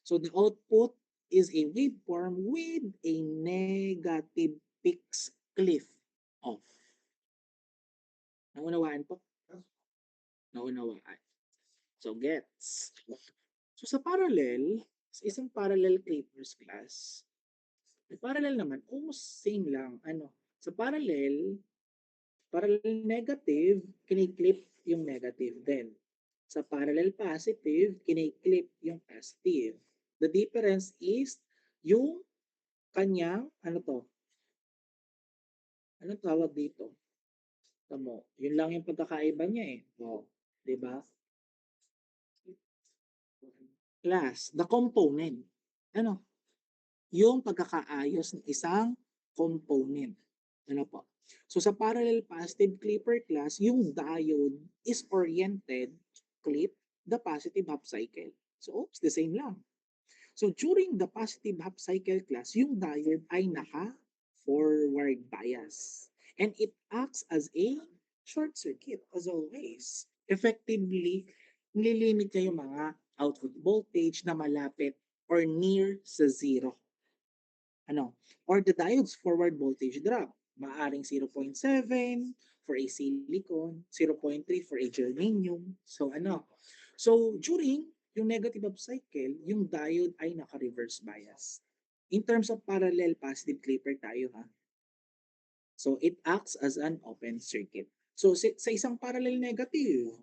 So the output is a waveform with a negative peaks cliff off. Naunawaan po? Naunawaan. So gets. So sa parallel, sa isang parallel clippers class, parallel naman, almost same lang. Sa parallel negative, kiniklip yung negative din. Sa parallel positive, kiniklip yung positive. The difference is yung kanyang, anong tawag dito? Tamo, yun lang yung pagkakaiba niya eh. Di ba? Class, the component. Yung pagkakaayos ng isang component. Po? So sa parallel positive clipper class, yung diode is oriented to clip the positive half cycle. So, the same lang. So during the positive half cycle class, yung diode ay naka-forward bias. And it acts as a short circuit as always. Effectively, nilimit niya yung mga output voltage na malapit or near sa zero. Or the diode's forward voltage drop. Maaring 0.7 for a silicon, 0.3 for a germanium. So So during yung negative half cycle, yung diode ay naka-reverse bias. In terms of parallel positive clipper tayo So it acts as an open circuit. So sa isang parallel negative,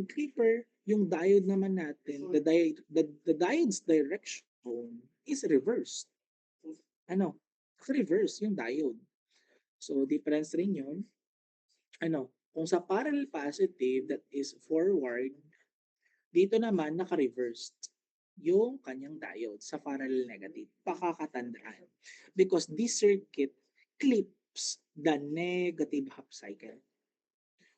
clipper, yung diode naman natin, the diode's direction is reversed. Reverse yung diode. So, difference rin yun. Kung sa parallel positive, that is forward, dito naman naka-reversed yung kanyang diode sa parallel negative. Pakakatandaan. Because this circuit clips the negative half cycle.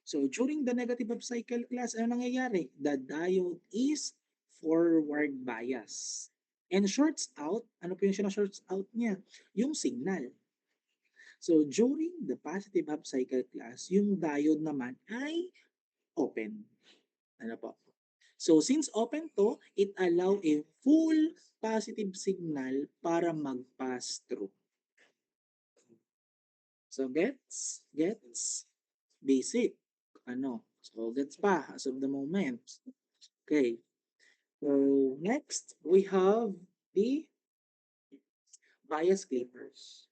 So, during the negative half cycle class, ano nangyayari? The diode is forward bias. And shorts out, ano po yung shorts out niya? Yung signal. So, during the positive half cycle class, yung diode naman ay open. So, since open to, it allow a full positive signal para mag-pass through. So, gets? Basic. So gets pa as of the moment. Okay. So next we have the bias clippers.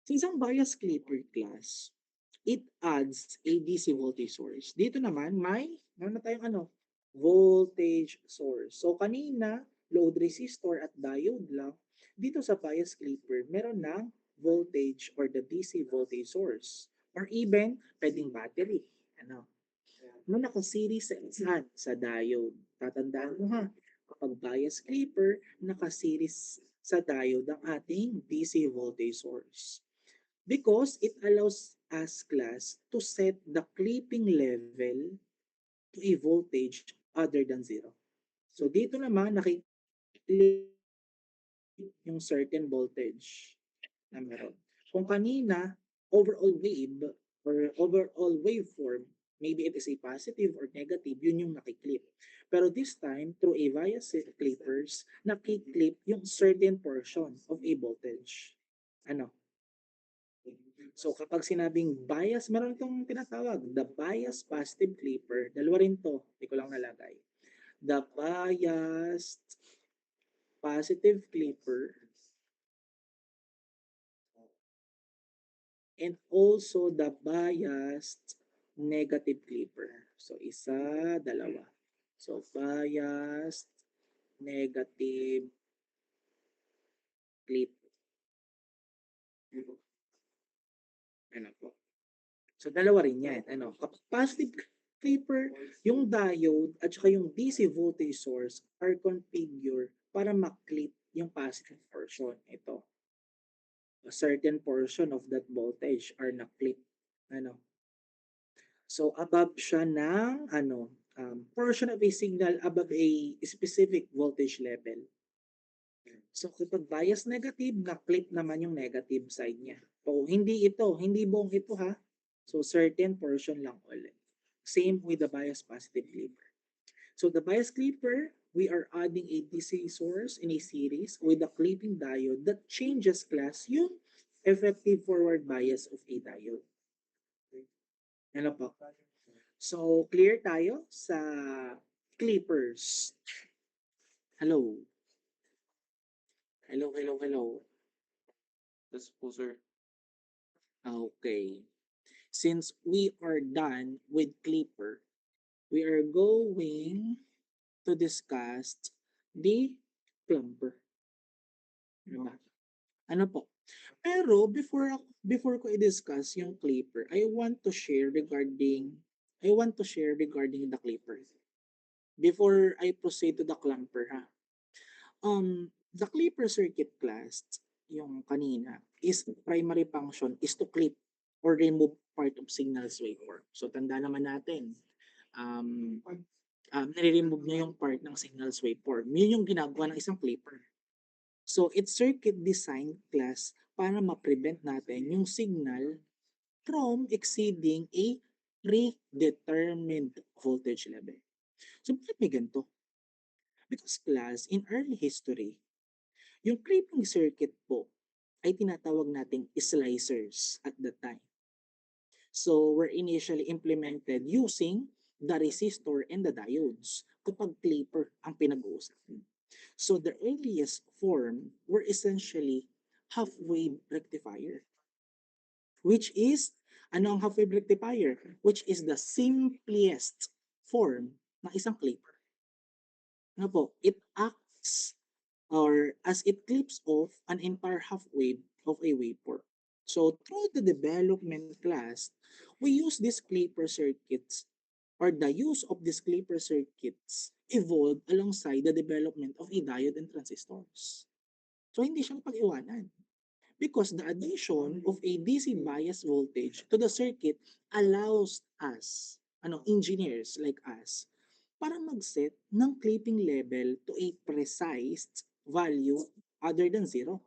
Sa isang bias clipper class, it adds a DC voltage source. Dito naman meron na tayong voltage source. So kanina, load resistor at diode lang. Dito sa bias clipper, meron ng voltage or the DC voltage source. Or even, pwedeng battery. Ano? No, naka-series sa diode. Tatandaan mo ha, kapag bias clipper, naka-series sa diode ang ating DC voltage source. Because it allows us class to set the clipping level to a voltage other than zero. So dito naman nakiklik yung certain voltage na meron. Kung kanina, overall wave or overall waveform, maybe it is a positive or negative, yun yung nakiklip. Pero this time, through a bias clippers, nakiklip yung certain portion of a voltage. Ano? So kapag sinabing bias, meron itong tinatawag, the bias positive clipper. Dalawa rin to, hindi ko lang nalagay. The biased positive clipper and also the biased negative clipper. So isa, dalawa. So biased negative clipper. Ano po? So dalawa rin yan. Ano? Kapag positive clipper, yung diode at saka yung DC voltage source are configured para maklip yung positive portion. Ito. A certain portion of that voltage are na-clip. Ano? So above siya ng portion of a signal above a specific voltage level. So kapag bias negative, na-clip naman yung negative side niya. So hindi buong ito ha. So certain portion lang ulit. Same with the bias positive clipper. So the bias clipper, we are adding a DC source in a series with a clipping diode that changes class yung effective forward bias of a diode. Ano po? So clear tayo sa clippers. Hello. Hello. Yes po, sir. Okay. Since we are done with clipper, we are going to discuss the plumber. Ano ba? Ano po? Pero before ko i-discuss yung clipper, I want to share regarding the clipper. Before I proceed to the clamper ha. The clipper circuit class, yung kanina, is primary function is to clip or remove part of signal's waveform. So tanda naman natin, nire-remove niya yung part ng signal's waveform. Yun yung ginagawa ng isang clipper. So it's circuit design class para ma-prevent natin yung signal from exceeding a predetermined voltage level. So bakit may ganito? Because class, in early history, yung clipping circuit po ay tinatawag nating slicers at the time. So were initially implemented using the resistor and the diodes kapag clipper ang pinag-uusapan. So the earliest form were essentially half-wave rectifier, which is, ano ang half-wave rectifier? Which is the simplest form ng isang clipper. Ano po? It acts or as it clips off an entire half wave of a waveform. So through the development class, we use these clipper circuits or the use of these clipper circuits evolved alongside the development of a diode and transistors. So hindi siya pag-iwanan because the addition of a DC bias voltage to the circuit allows us, engineers like us, para mag-set ng clipping level to a precise value other than zero.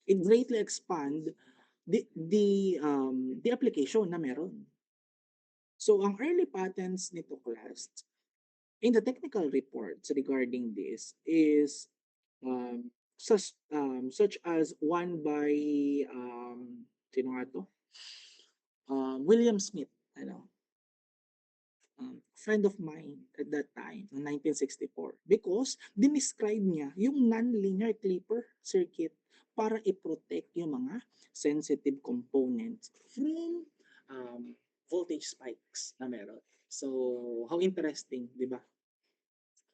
It greatly expand the application na meron. So ang early patents nito class in the technical reports regarding this is such as one by sino nga to? William Smith, ano, friend of mine at that time, noong 1964, because dinescribe niya yung non-linear clipper circuit para i-protect yung mga sensitive components from voltage spikes na meron. So, how interesting, di ba?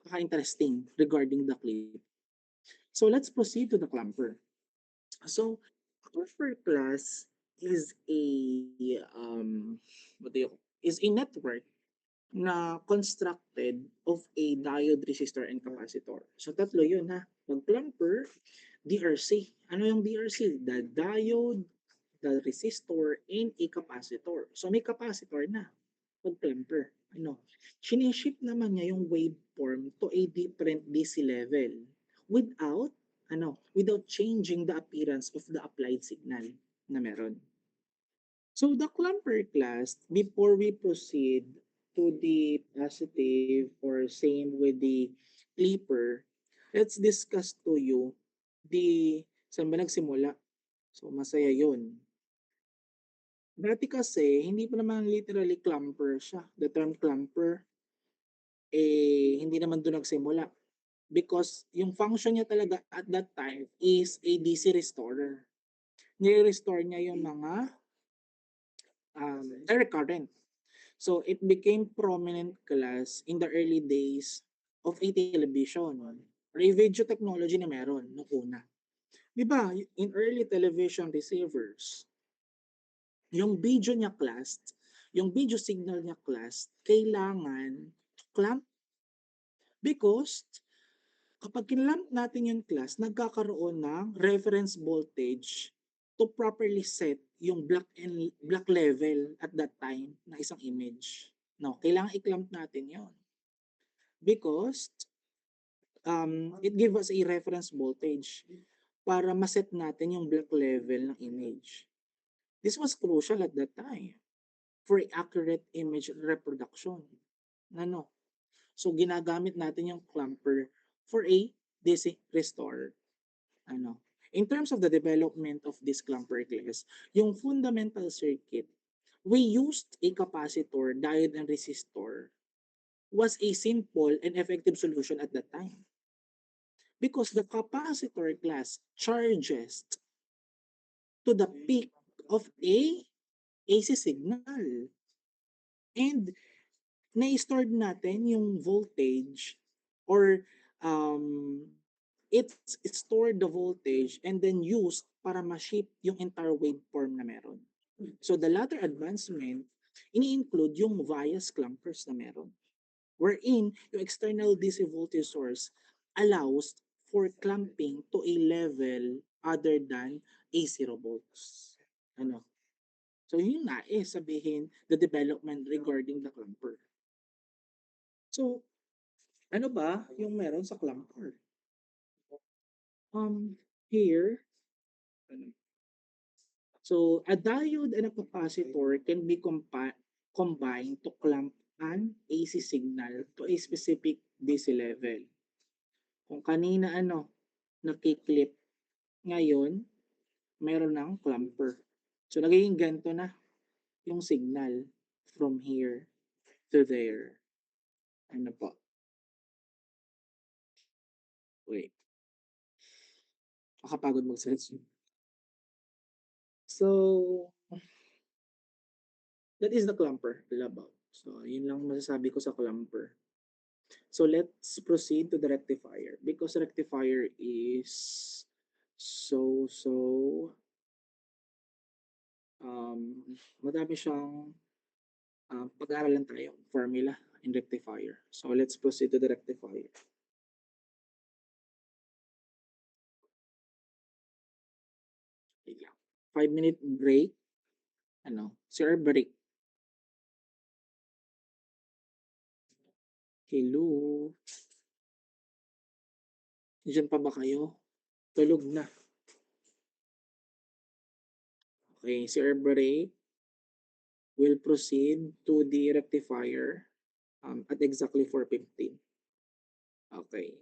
Kaka-interesting regarding the clip. So, let's proceed to the clamper. So, clamper class is a what do you is a network na constructed of a diode, resistor, and capacitor. So, tatlo yun ha. Pag clamper, DRC. Ano yung DRC? The diode, the resistor, and a capacitor. So, may capacitor na pag clamper. Ano? Siniship naman niya yung waveform to a different DC level without changing the appearance of the applied signal na meron. So the clamper class, before we proceed to the positive or same with the clipper, let's discuss to you saan ba nagsimula. So masaya yun. Dati kasi, hindi pa naman literally clamper siya. The term clamper, hindi naman doon nagsimula. Because yung function niya talaga at that time is a DC restorer. Nire-restore niya yung mga direct current. So it became prominent class in the early days of a television or a video technology na meron noong una. Di ba, in early television receivers, yung video niya class, yung video signal niya class, kailangan clamp because kapag kinlamp natin yung class, nagkakaroon ng reference voltage to properly set yung black level at that time na isang image. No, kailangan i-clamp natin yon because it gives us a reference voltage para maset natin yung black level ng image. This was crucial at that time for accurate image reproduction. Ano? So ginagamit natin yung clamper for a DC restorer. Ano? In terms of the development of this clamper class, yung fundamental circuit, we used a capacitor, diode, and resistor was a simple and effective solution at that time. Because the capacitor class charges to the peak of a AC signal. And na-stored natin yung voltage or it stored the voltage and then used para ma-shape yung entire waveform na meron. So the latter advancement, ini-include yung bias clampers na meron. Wherein yung external DC voltage source allows for clamping to a level other than a 0 volts. Ano? So yun na sabihin the development regarding the clamper. So, ano ba yung meron sa clamper? Here, so a diode and a capacitor can be combined to clamp an AC signal to a specific DC level. Kung kanina nakiklip, ngayon, meron ng clamper. So, nagiging ganito na yung signal from here to there. Ano po? Wait. Nakapagod mag-search. So, that is the clamper all about. So, yun lang masasabi ko sa clamper. So, let's proceed to the rectifier. Because rectifier is madami siyang pag-aaralan tayo, formula in rectifier. So, let's proceed to the rectifier. Okay lang. 5-minute break. Sir, break. Hello? Diyan pa ba kayo? Tulog na. Okay, Sir, break. We'll proceed to the rectifier at exactly 4:15. Okay.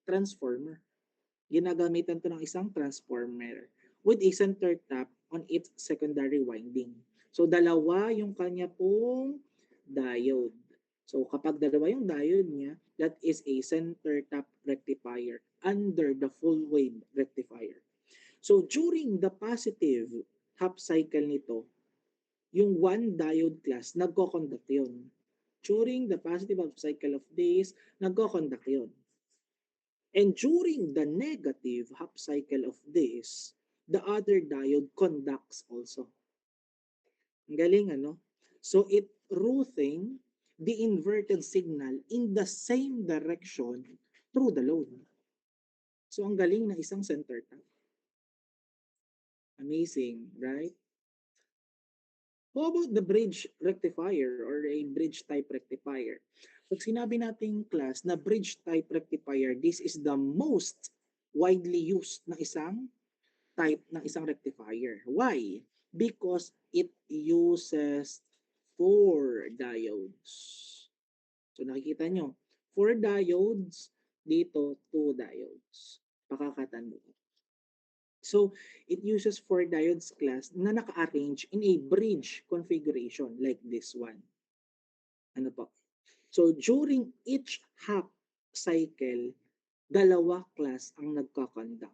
transformer. Ginagamitan to ng isang transformer with a center tap on its secondary winding. So dalawa yung kanya pong diode. So kapag dalawa yung diode niya, that is a center tap rectifier under the full wave rectifier. So during the positive half cycle nito, yung one diode class, nagko-conduct yun. During the positive half cycle of this, nagko-conduct yun. And during the negative half cycle of this, the other diode conducts also. Ang galing, ano? So it routing the inverted signal in the same direction through the load. So ang galing ng isang center tap. Amazing, right? How about the bridge rectifier or a bridge type rectifier? Pag sinabi nating class na bridge type rectifier, this is the most widely used na isang type ng isang rectifier. Why? Because it uses 4 diodes. So nakikita nyo, 4 diodes, dito 2 diodes. Pakakatandaan. So, it uses 4 diodes class na naka-arrange in a bridge configuration like this one. Ano po? So, during each half cycle, dalawa class ang nagkakonduct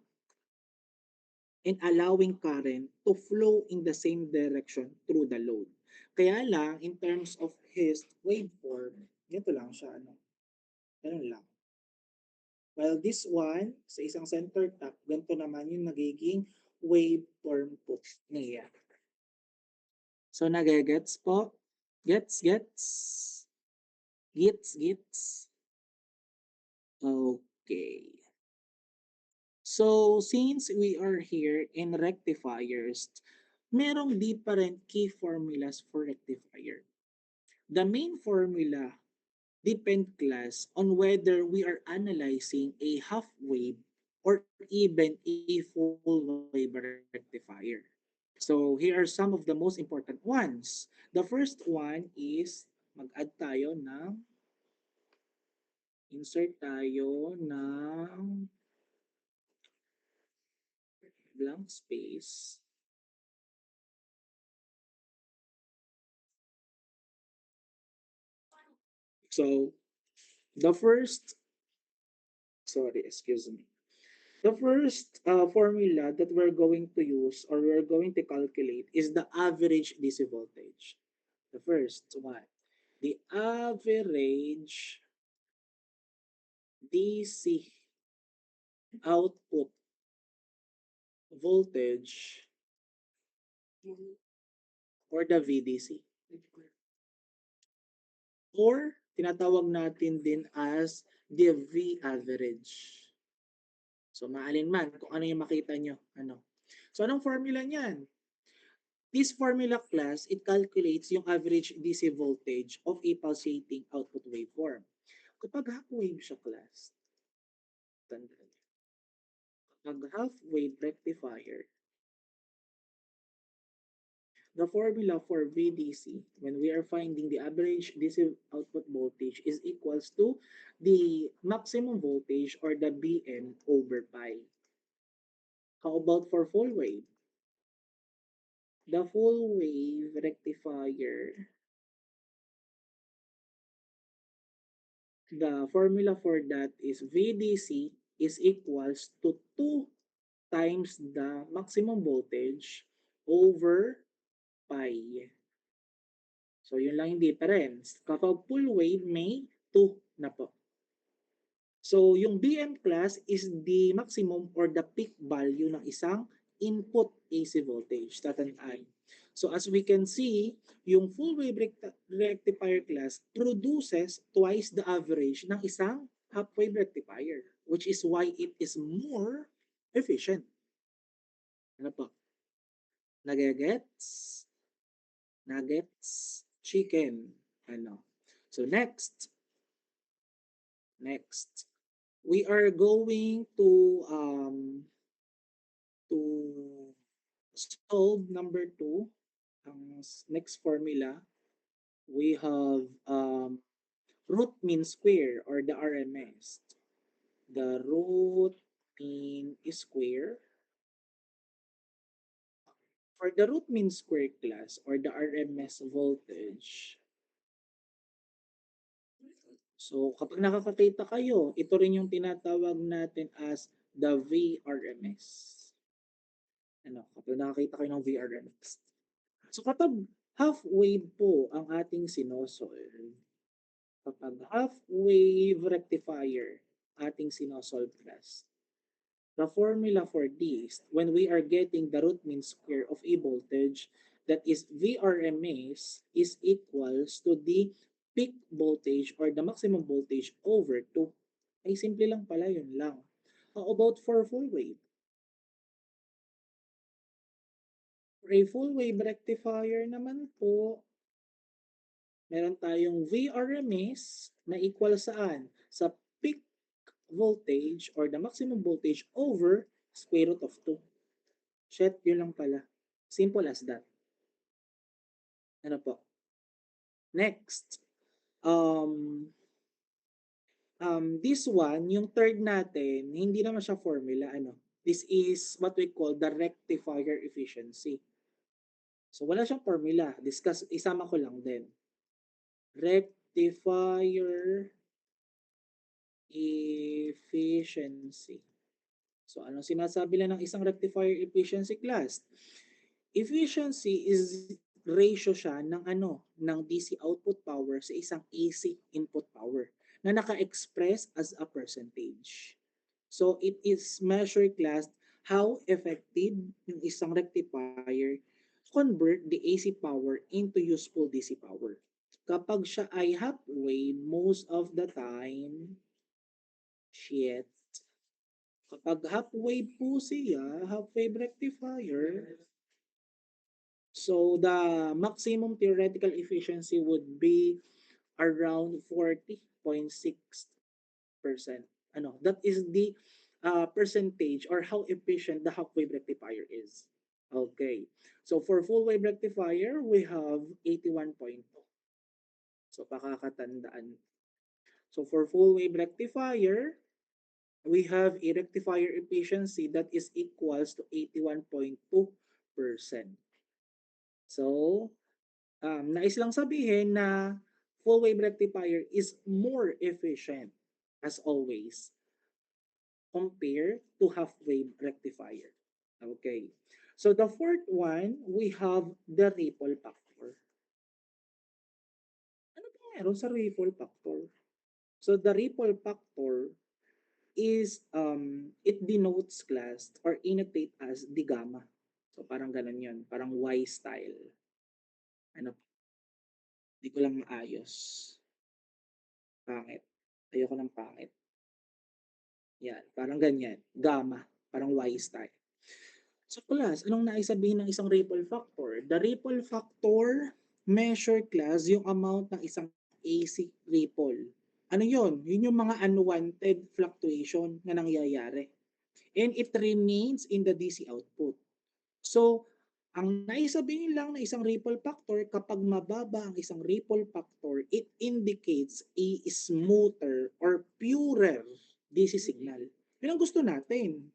and allowing current to flow in the same direction through the load. Kaya lang, in terms of his waveform, ganito lang siya, ano? Ganun lang. While this one, sa isang center tap, ganito naman yung nagiging waveform po niya. So, nagagets po? Gets? Gets? Okay. So, since we are here in rectifiers, merong different key formulas for rectifier. The main formula depend class on whether we are analyzing a half wave or even a full wave rectifier. So here are some of the most important ones. The first one is mag-add tayo ng insert tayo ng blank space. So the first, sorry, excuse me. The first formula that we're going to use or we're going to calculate is the average DC voltage. The first one, the average DC output voltage or the VDC. Or tinatawag natin din as the V average. So maalinman kung ano yung makita nyo. Ano. So anong formula niyan? This formula class, it calculates yung average DC voltage of a pulsating output waveform. Kapag half wave siya class, tandaan. Kapag half wave rectifier, the formula for VDC, when we are finding the average DC output voltage, is equals to the maximum voltage or the BM over pi. How about for full wave? The full wave rectifier, the formula for that is VDC is equals to 2 times the maximum voltage over pi. So, yun lang yung difference. Kapag full wave, may 2 na po. So, yung BM class is the maximum or the peak value ng isang input AC voltage. Tatandaan. So, as we can see, yung full wave rectifier class produces twice the average ng isang half wave rectifier, which is why it is more efficient. Ano po? Nagagets? Nuggets? Chicken? Ano? So, next, we are going to solve number 2. Ang next formula, we have root mean square or the RMS. the root mean square. For the root mean square class or the RMS voltage, so kapag nakakakita kayo, ito rin yung tinatawag natin as the VRMS. Ano, kapag nakakita kayo ng VRMS. So kapag half wave po ang ating sinusolve, kapag half wave rectifier ating sinusolve class, the formula for this, when we are getting the root mean square of a voltage, that is VRMS is equals to the peak voltage or the maximum voltage over 2. Ay simple lang pala, yun lang. How about for full wave? For a full wave rectifier naman po, meron tayong VRMS na equal saan? Sa peak voltage or the maximum voltage over square root of 2. Shit, yun lang pala. Simple as that. Ano po? Next. This one, yung third natin, hindi naman siya formula. Ano? This is what we call the rectifier efficiency. So wala siyang formula. Discuss, isama ko lang din. Rectifier efficiency. So anong sinasabi lang ng isang rectifier efficiency class? Efficiency is ratio siya ng ng DC output power sa isang AC input power na naka-express as a percentage. So it is measured class how effective yung isang rectifier convert the AC power into useful DC power. Kapag siya ay half wave, most of the time, shit, kapag half wave po siya, half wave rectifier, so the maximum theoretical efficiency would be around 40.6%. That is the percentage or how efficient the half wave rectifier is. Okay. So for full wave rectifier, we have 81.2. So pakakatandaan. So for full wave rectifier, we have a rectifier efficiency that is equals to 81.2%. So, nais lang sabihin na full wave rectifier is more efficient as always compared to half wave rectifier. Okay. So the fourth one, we have the ripple factor. Ano ba meron sa ripple factor? So the ripple factor is it denotes class or innotate as the gamma. So parang ganun yun, parang Y style. Ano, di ko lang maayos. Pangit. Ayoko ng pangit. Yan, parang ganyan. Gamma, parang Y style. So class, anong naisabihin ng isang ripple factor? The ripple factor measure class yung amount ng isang AC ripple. Ano yun? Yun yung mga unwanted fluctuation na nangyayari. And it remains in the DC output. So, ang naisabihin lang na isang ripple factor, kapag mababa ang isang ripple factor, it indicates a smoother or purer DC signal. Yun ang gusto natin.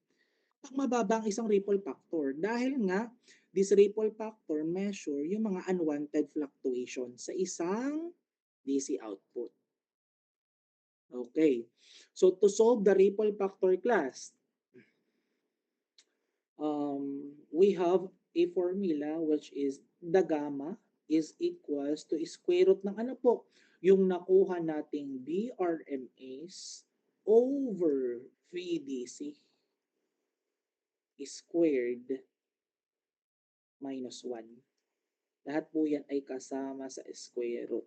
Kapag mababa ang isang ripple factor, dahil nga, this ripple factor measure yung mga unwanted fluctuation sa isang DC output. Okay. So, to solve the ripple factor class, we have a formula which is the gamma is equals to square root ng ano po, yung nakuha nating BRMS over VDC squared minus 1. Lahat po yan ay kasama sa square root.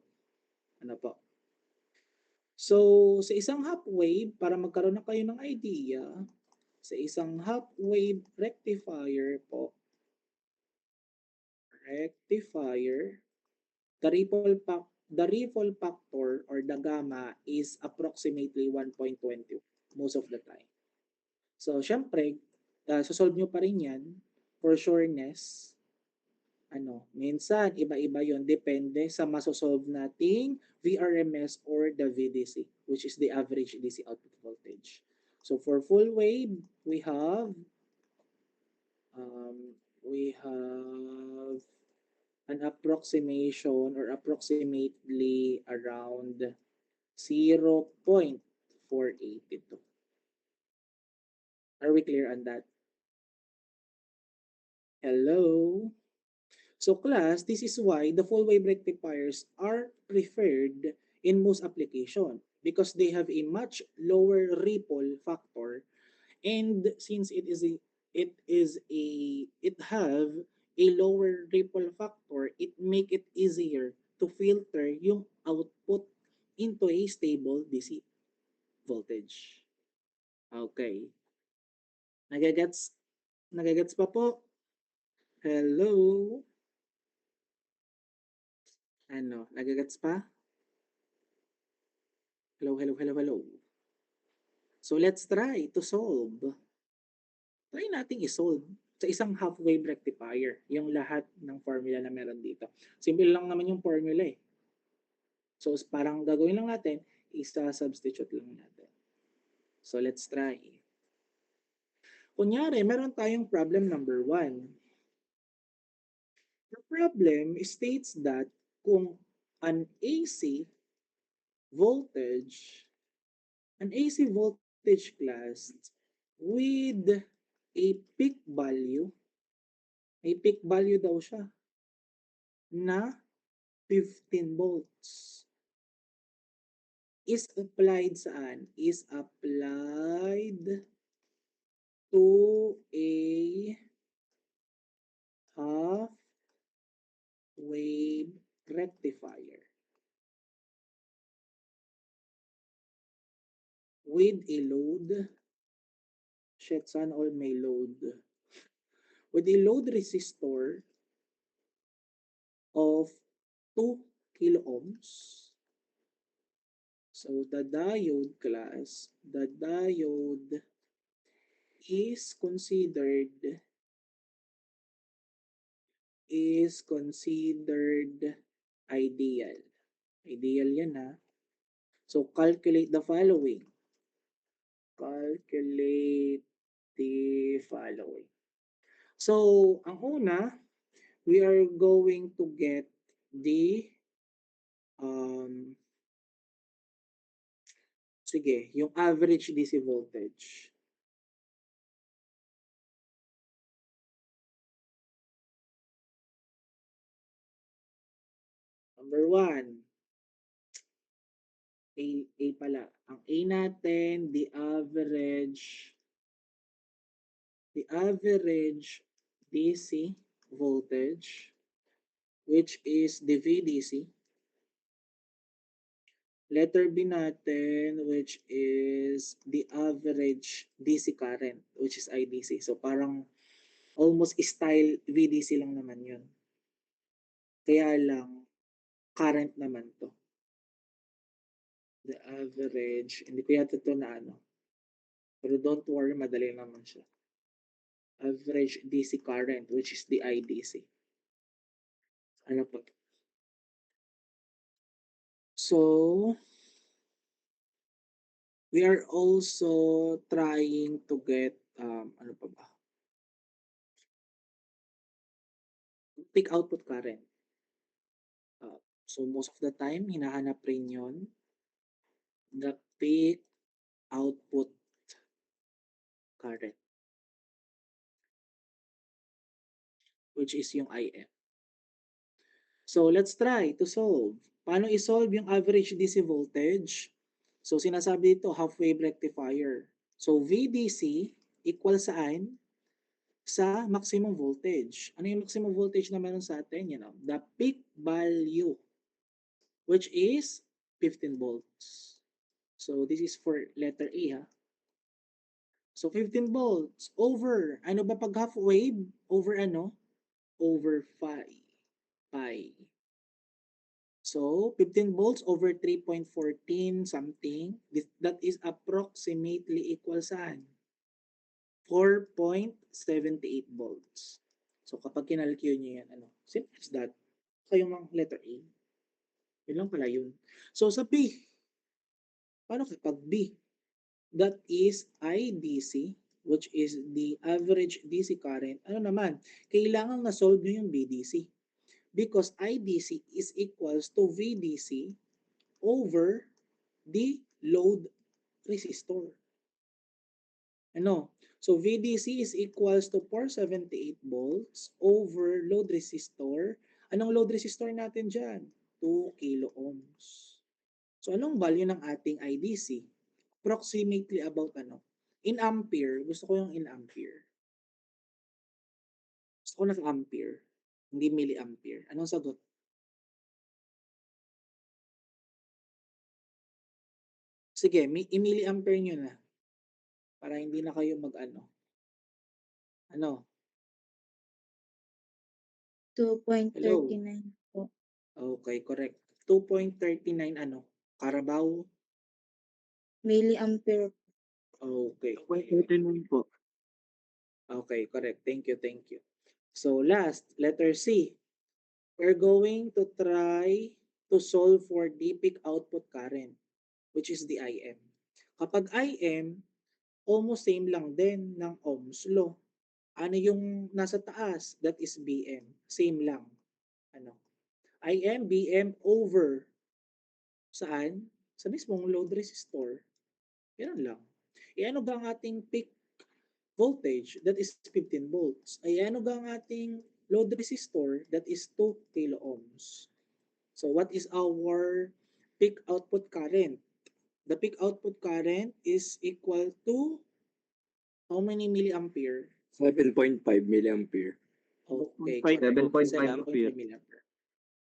Ano po? So, sa isang half wave, para magkaroon na kayo ng idea, sa isang half wave rectifier po, the ripple factor or the gamma is approximately 1.20 most of the time. So, syempre, solve nyo pa rin yan for sureness. Minsan, iba-iba yon depende sa masosolve nating VRMS or the VDC, which is the average DC output voltage. So for full wave, we have an approximation or approximately around 0.482. Are we clear on that? Hello? So class, this is why the full wave rectifiers are preferred in most application because they have a much lower ripple factor, and since it have a lower ripple factor, it make it easier to filter yung output into a stable DC voltage. Okay. Nagagets nagagets pa po? Hello? Ano, nagagets pa? Hello, hello, hello, hello. So let's try to solve. Try nating isolve sa isang half-wave rectifier yung lahat ng formula na meron dito. Simple lang naman yung formula eh. So parang gagawin lang natin, isa-substitute lang natin. So let's try. Kunyari, meron tayong problem number 1. The problem states that kung an AC voltage class with a peak value, may peak value daw siya na 15 volts is applied saan? Is applied to a half wave rectifier with a load, saan all may load, with a load resistor of 2 kilo ohms. So the diode class, the diode is considered ideal. Ideal yan ha. So calculate the following. Calculate the following. So ang una, we are going to get the yung average DC voltage. Number 1, A pala. Ang A natin, the average DC voltage, which is the VDC. Letter B natin, which is the average DC current, which is IDC. So parang almost style VDC lang naman yun. Kaya lang, current naman to. The average, hindi ko yata ito na ano. Pero don't worry, madali naman siya. Average DC current, which is the IDC. Ano po? So, we are also trying to get, ano pa ba? Peak output current. So, most of the time, hinahanap rin yun. The peak output current, which is yung IM. So, let's try to solve. Paano isolve yung average DC voltage? So, sinasabi dito, half-wave rectifier. So, VDC equal saan? Sa maximum voltage. Ano yung maximum voltage na meron sa atin? Yan, the peak value, which is 15 volts. So, this is for letter A, ha? So, 15 volts over, ano ba pag half wave? Over ano? Over pi. So, 15 volts over 3.14 something. That is approximately equal saan? 4.78 volts. So, kapag kinalcule nyo yan, ano? Simple as that. Kayong mga letter A. Yun lang pala yun. So, sa B, paano kapag B? that is IDC, which is the average DC current. Ano naman, kailangan na-solve nyo yung BDC. Because IDC is equals to VDC over the load resistor. Ano? So VDC is equals to 478 volts over load resistor. Anong load resistor natin dyan? 2 kilo ohms. So anong value ng ating IDC? Approximately about ano? In ampere. Gusto ko yung in ampere. Gusto ko ng ampere. Hindi milliampere. Anong sagot? Sige, i-milliampere nyo na. Para hindi na kayo mag-ano. Ano? 2.39 po. Okay, correct. 2.39 ano? Carabao? Milliampere. Okay. 2.39 po. Okay, correct. Thank you, thank you. So last, letter C. We're going to try to solve for the peak output current, which is the IM. Kapag IM, almost same lang din ng Ohm's law. Ano yung nasa taas? That is BM. Same lang. Ano? IM, BM over saan? Sa mismong load resistor. Yan lang. Ano ba ang ating peak voltage? That is 15 volts. Ano ba ang ating load resistor? That is 2 kilo ohms. So what is our peak output current? The peak output current is equal to how many milliampere? 7.5 milliampere. Okay, 7.5 7.5 milliampere.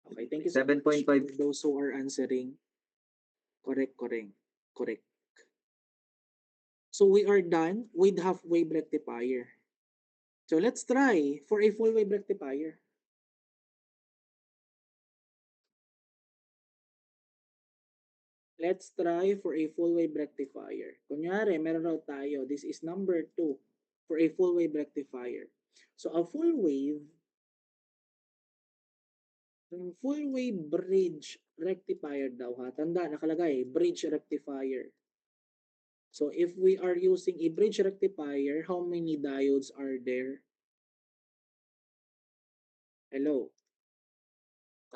Okay, thank you so much 7.5. for those who are answering. Correct. So we are done with half-wave rectifier. So let's try for a full-wave rectifier. Let's try for a full-wave rectifier. Kunyari, meron raw tayo. This is number 2 for a full-wave rectifier. So a full-wave bridge rectifier daw ha. Tanda, nakalagay, bridge rectifier. So if we are using a bridge rectifier, how many diodes are there? Hello?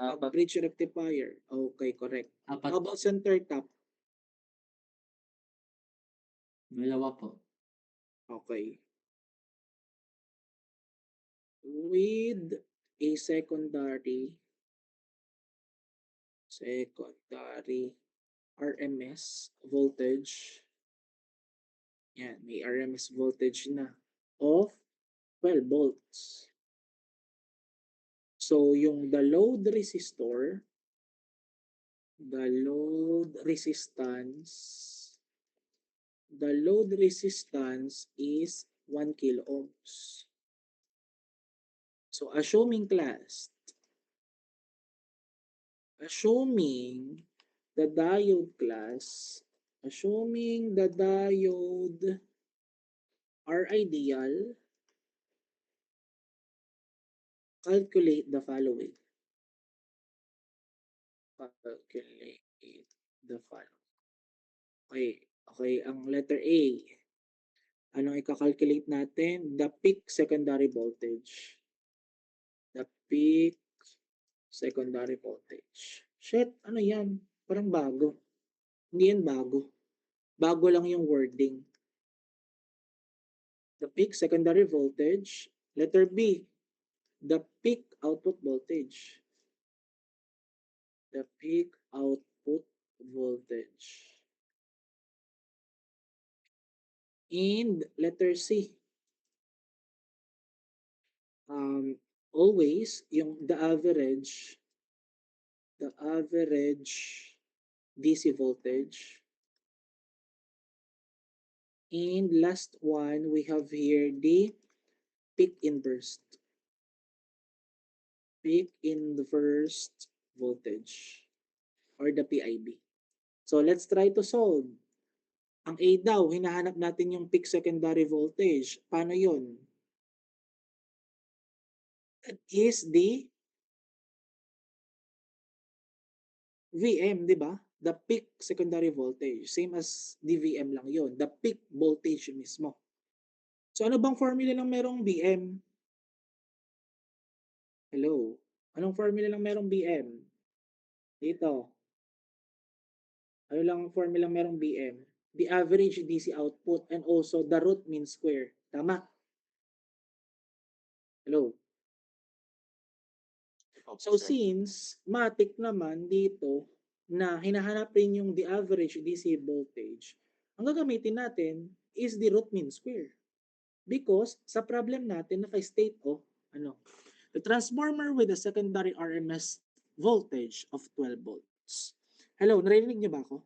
A bridge rectifier. Okay, correct. Apat How po. about center tap? Dalawa po. Okay. With a secondary RMS voltage. Yan, may RMS voltage na of 12 volts. So, yung the load resistance is 1 kilo ohms. So, assuming the diode are ideal, calculate the following. Okay, ang letter A. Anong i-calculate natin? The peak secondary voltage. The peak secondary voltage. Shit, ano yan? Parang bago. Hindi yan bago. Bago lang yung wording. The peak secondary voltage. Letter B. The peak output voltage. The peak output voltage. And letter C. Always yung the average DC voltage. And last one, we have here the peak inverse voltage or the PIV. So let's try to solve. Ang A daw, hinahanap natin yung peak secondary voltage. Paano yun? That is the VM, di ba? the peak secondary voltage. Same as DVM lang yon, the peak voltage mismo. So ano bang formula ng merong BM? Hello? Anong formula ng merong BM? Dito. Ano lang ang formula ng merong BM? The average DC output and also the root mean square. Tama? Hello? So since matik naman dito na hinahanap rin yung the average DC voltage, ang gagamitin natin is the root mean square. Because sa problem natin naka-state ano, the transformer with a secondary RMS voltage of 12 volts. Hello, narinig niyo ba ako?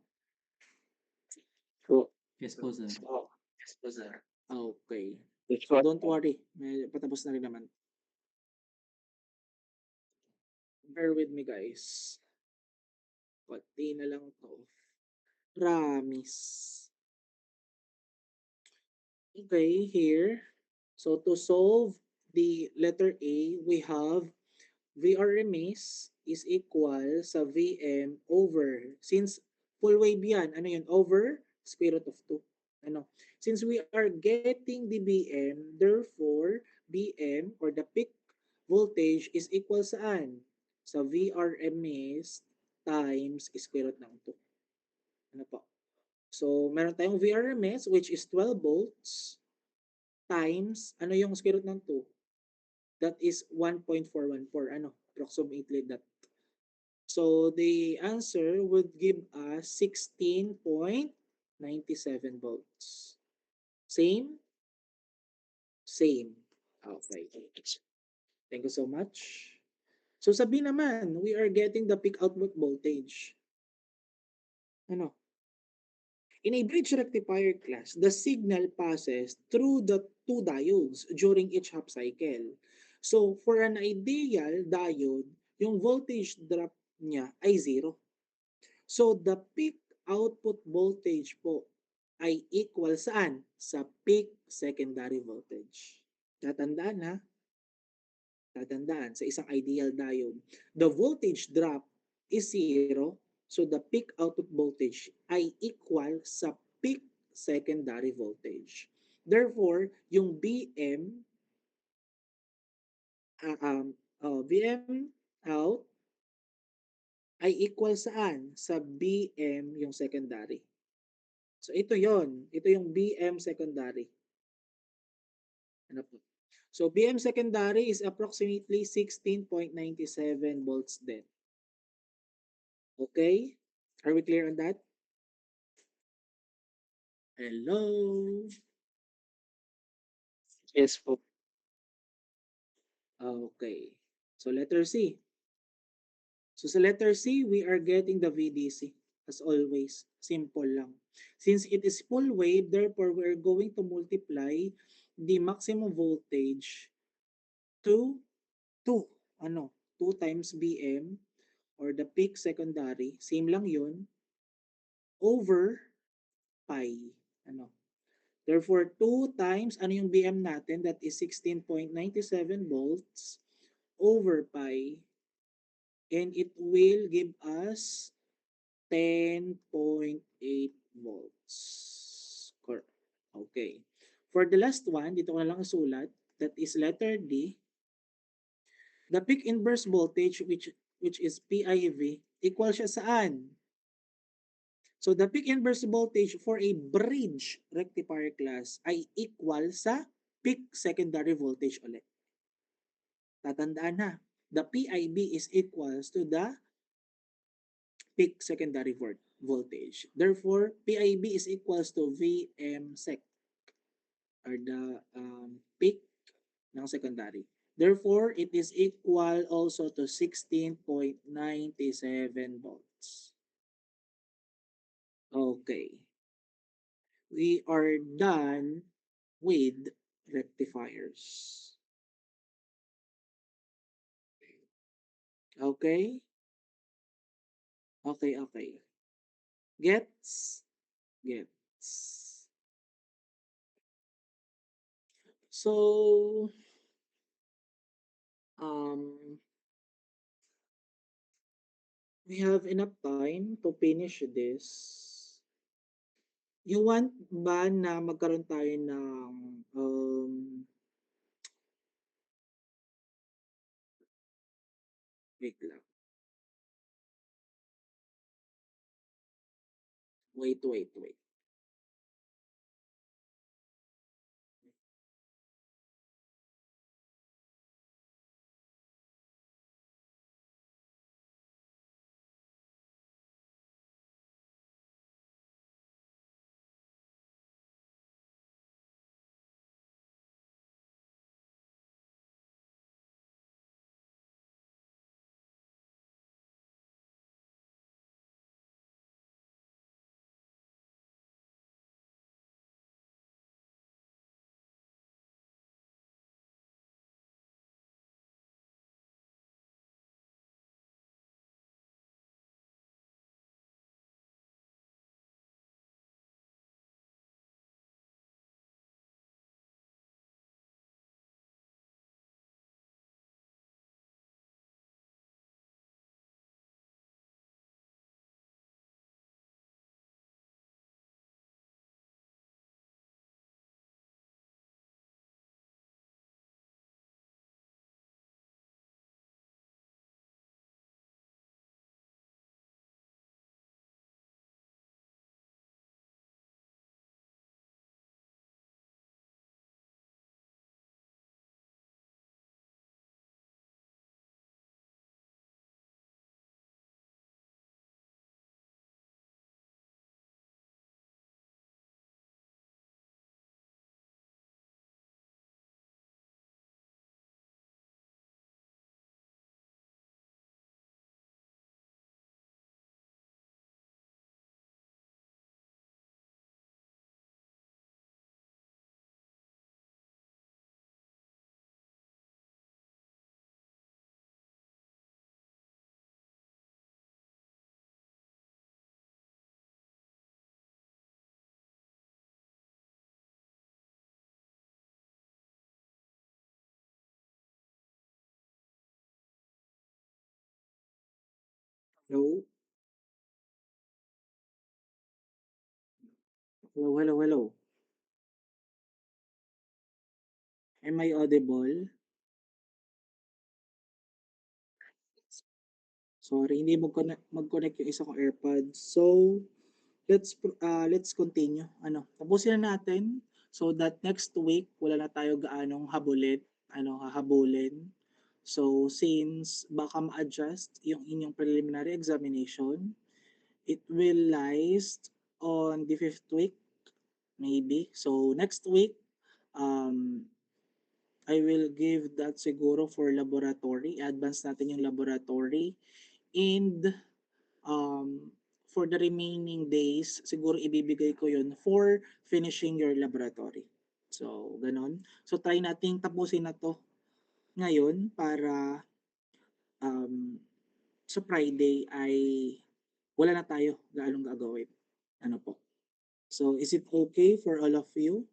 So, Yes po, sir. Okay. yes So po. don't worry, may patapos na rin naman. Bear with me guys. Konti na lang to. Promise. Okay, here. So to solve the letter A, we have VRMS is equal sa VM over, since full wave yan, ano yun, over square root of 2. Ano? Since we are getting the BM, therefore, BM or the peak voltage is equal saan? Sa VRMS times square root ng 2. Ano po? So, meron tayong VRMS which is 12 volts times, ano yung square root ng 2? That is 1.414, ano, approximately that. So the answer would give us 16.97 volts. Same? Same. Okay. Thank you so much. So sabi naman, we are getting the peak output voltage. Ano? In a bridge rectifier class, the signal passes through the two diodes during each half cycle. So, for an ideal diode, yung voltage drop niya ay 0. So, the peak output voltage po ay equal saan? Sa peak secondary voltage. Tatandaan ha? Tatandaan sa isang ideal diode. The voltage drop is 0. So the peak output voltage ay equal sa peak secondary voltage. Therefore, yung VM out ay equal saan? Sa BM yung secondary. So ito yon, ito yung BM secondary. Ano po? So BM secondary is approximately 16.97 volts din. Okay? Are we clear on that? Hello? Yes po. Okay. So letter C. So sa letter C, we are getting the VDC. As always, simple lang. Since it is full wave, therefore we're going to multiply the maximum voltage to 2. Ano? 2 times BM or the peak secondary. Same lang yun. Over pi. Ano? Therefore, 2 times, ano yung BM natin? That is 16.97 volts over pi. And it will give us 10.8 volts. Okay. For the last one, dito ko na lang isulat. That is letter D. The peak inverse voltage which is PIV equal siya saan? So the peak inverse voltage for a bridge rectifier class ay equal sa peak secondary voltage ulit. Tatandaan na, the PIB is equals to the peak secondary voltage. Therefore, PIB is equals to VM sec or the peak ng secondary. Therefore, it is equal also to 16.97 volts. Okay. We are done with rectifiers. Okay? Okay. Gets? Gets. So, um, We have enough time to finish this. You want ba na magkaroon tayo ng wait lang. Wait. Hello? Hello. Am I audible? Sorry, hindi mag-connect yung isa kong AirPods. So, let's continue. Tapusin na natin so that next week wala na tayo gaanong hahabulin. So, since baka ma-adjust yung inyong preliminary examination, it will last on the 5th week, maybe. So, next week, um, I will give that siguro for laboratory. Advance natin yung laboratory. And for the remaining days, siguro ibibigay ko yun for finishing your laboratory. So, ganon. So, try nating tapusin na to ngayon para um, sa Friday ay wala na tayo gaanong gagawin. Ano po? So, is it okay for all of you?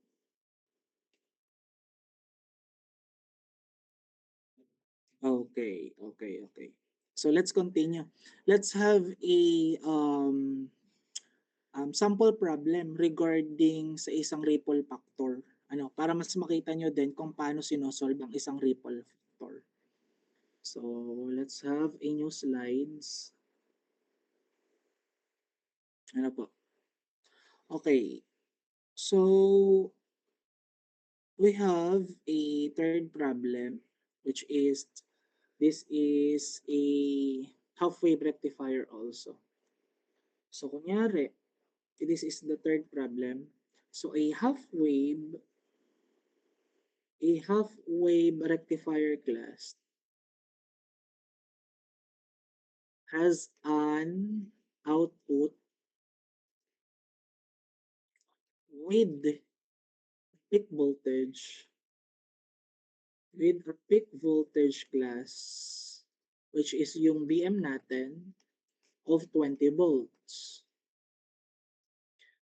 Okay. So, let's continue. Let's have a sample problem regarding sa isang ripple factor. Para mas makita nyo din kung paano sinosolve ang isang ripple factor. So, let's have a new slides. Ano po? Okay. So, we have a third problem, which is, this is a half-wave rectifier also. So, kunyari, this is the third problem. So, a half-wave rectifier class has an output with peak voltage a peak voltage class, which is yung VM natin, of 20 volts.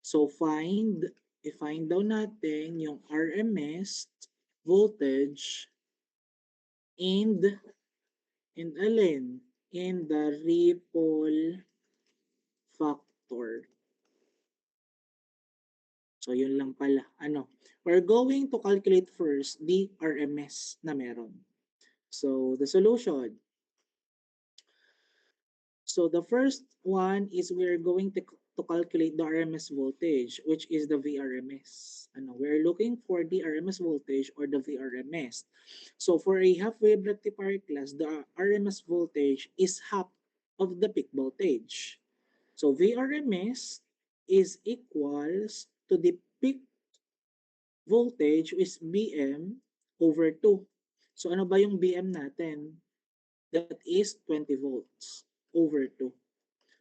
So i-find daw natin yung RMS voltage and alin? in the ripple factor. So, yun lang pala. We're going to calculate first the RMS na meron. So, the solution. So, the first one is we're going to calculate the RMS voltage, which is the VRMS. We're looking for the RMS voltage or the VRMS. So, for a half-wave rectifier class, the RMS voltage is half of the peak voltage. So, VRMS is equals to the peak voltage is BM over 2. So ano ba yung BM natin? That is 20 volts over 2.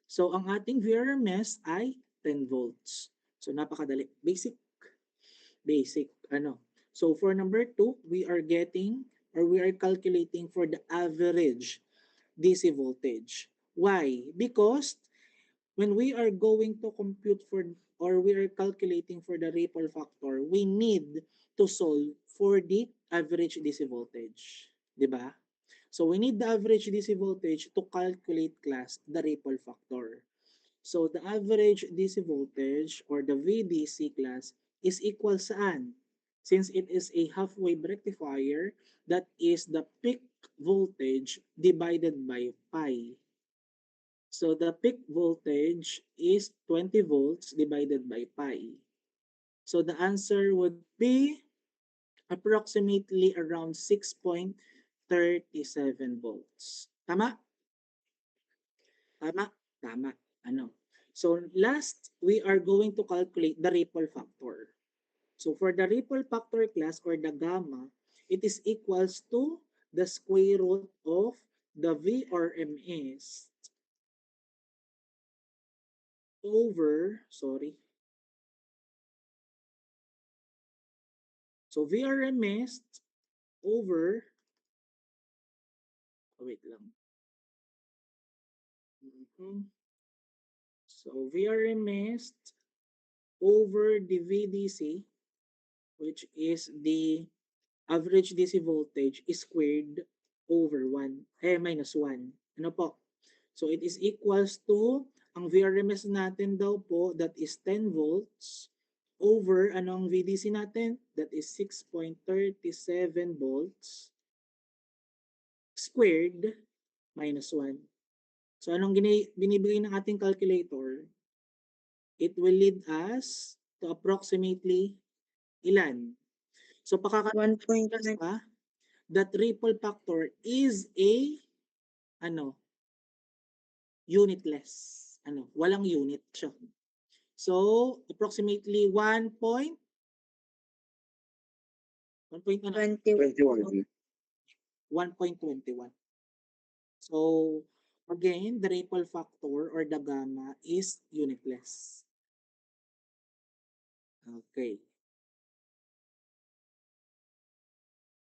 So ang ating VRMS ay 10 volts. So napakadali. Basic. So for number 2, we are calculating for the average DC voltage. Why? Because when we are going to compute for or we are calculating for the ripple factor, we need to solve for the average DC voltage. Diba? So we need the average DC voltage to calculate class the ripple factor. So the average DC voltage or the VDC class is equal saan? Since it is a half-wave rectifier, that is the peak voltage divided by pi. So the peak voltage is 20 volts divided by pi. So the answer would be approximately around 6.37 volts. Tama? Tama? Tama. So last, we are going to calculate the ripple factor. So for the ripple factor class or the gamma, it is equals to the square root of the VRMS over, so VRMS over, wait lang. So VRMS over the VDC, which is the average DC voltage squared over 1, minus 1. Ano po? So it is equals to, ang VRMS natin daw po, that is 10 volts over, ano ang VDC natin? That is 6.37 volts squared minus 1. So anong binibigay ng ating calculator? It will lead us to approximately ilan? So 1.9. pa, that ripple factor is a unitless. Walang unit siya. So approximately 1.21. 21. 1.21. So again, the ripple factor or the gamma is unitless. Okay.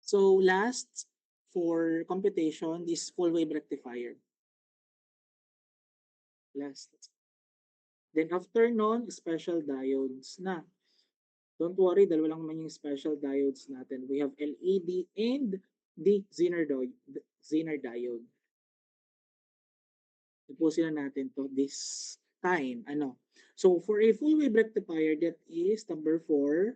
So last for computation is full wave rectifier. Last. Then after nun, special diodes na. Don't worry, dalawa lang naman yung special diodes natin. We have LED and the Zener diode. Tapusin na natin to this time. So for a full wave rectifier, that is number 4.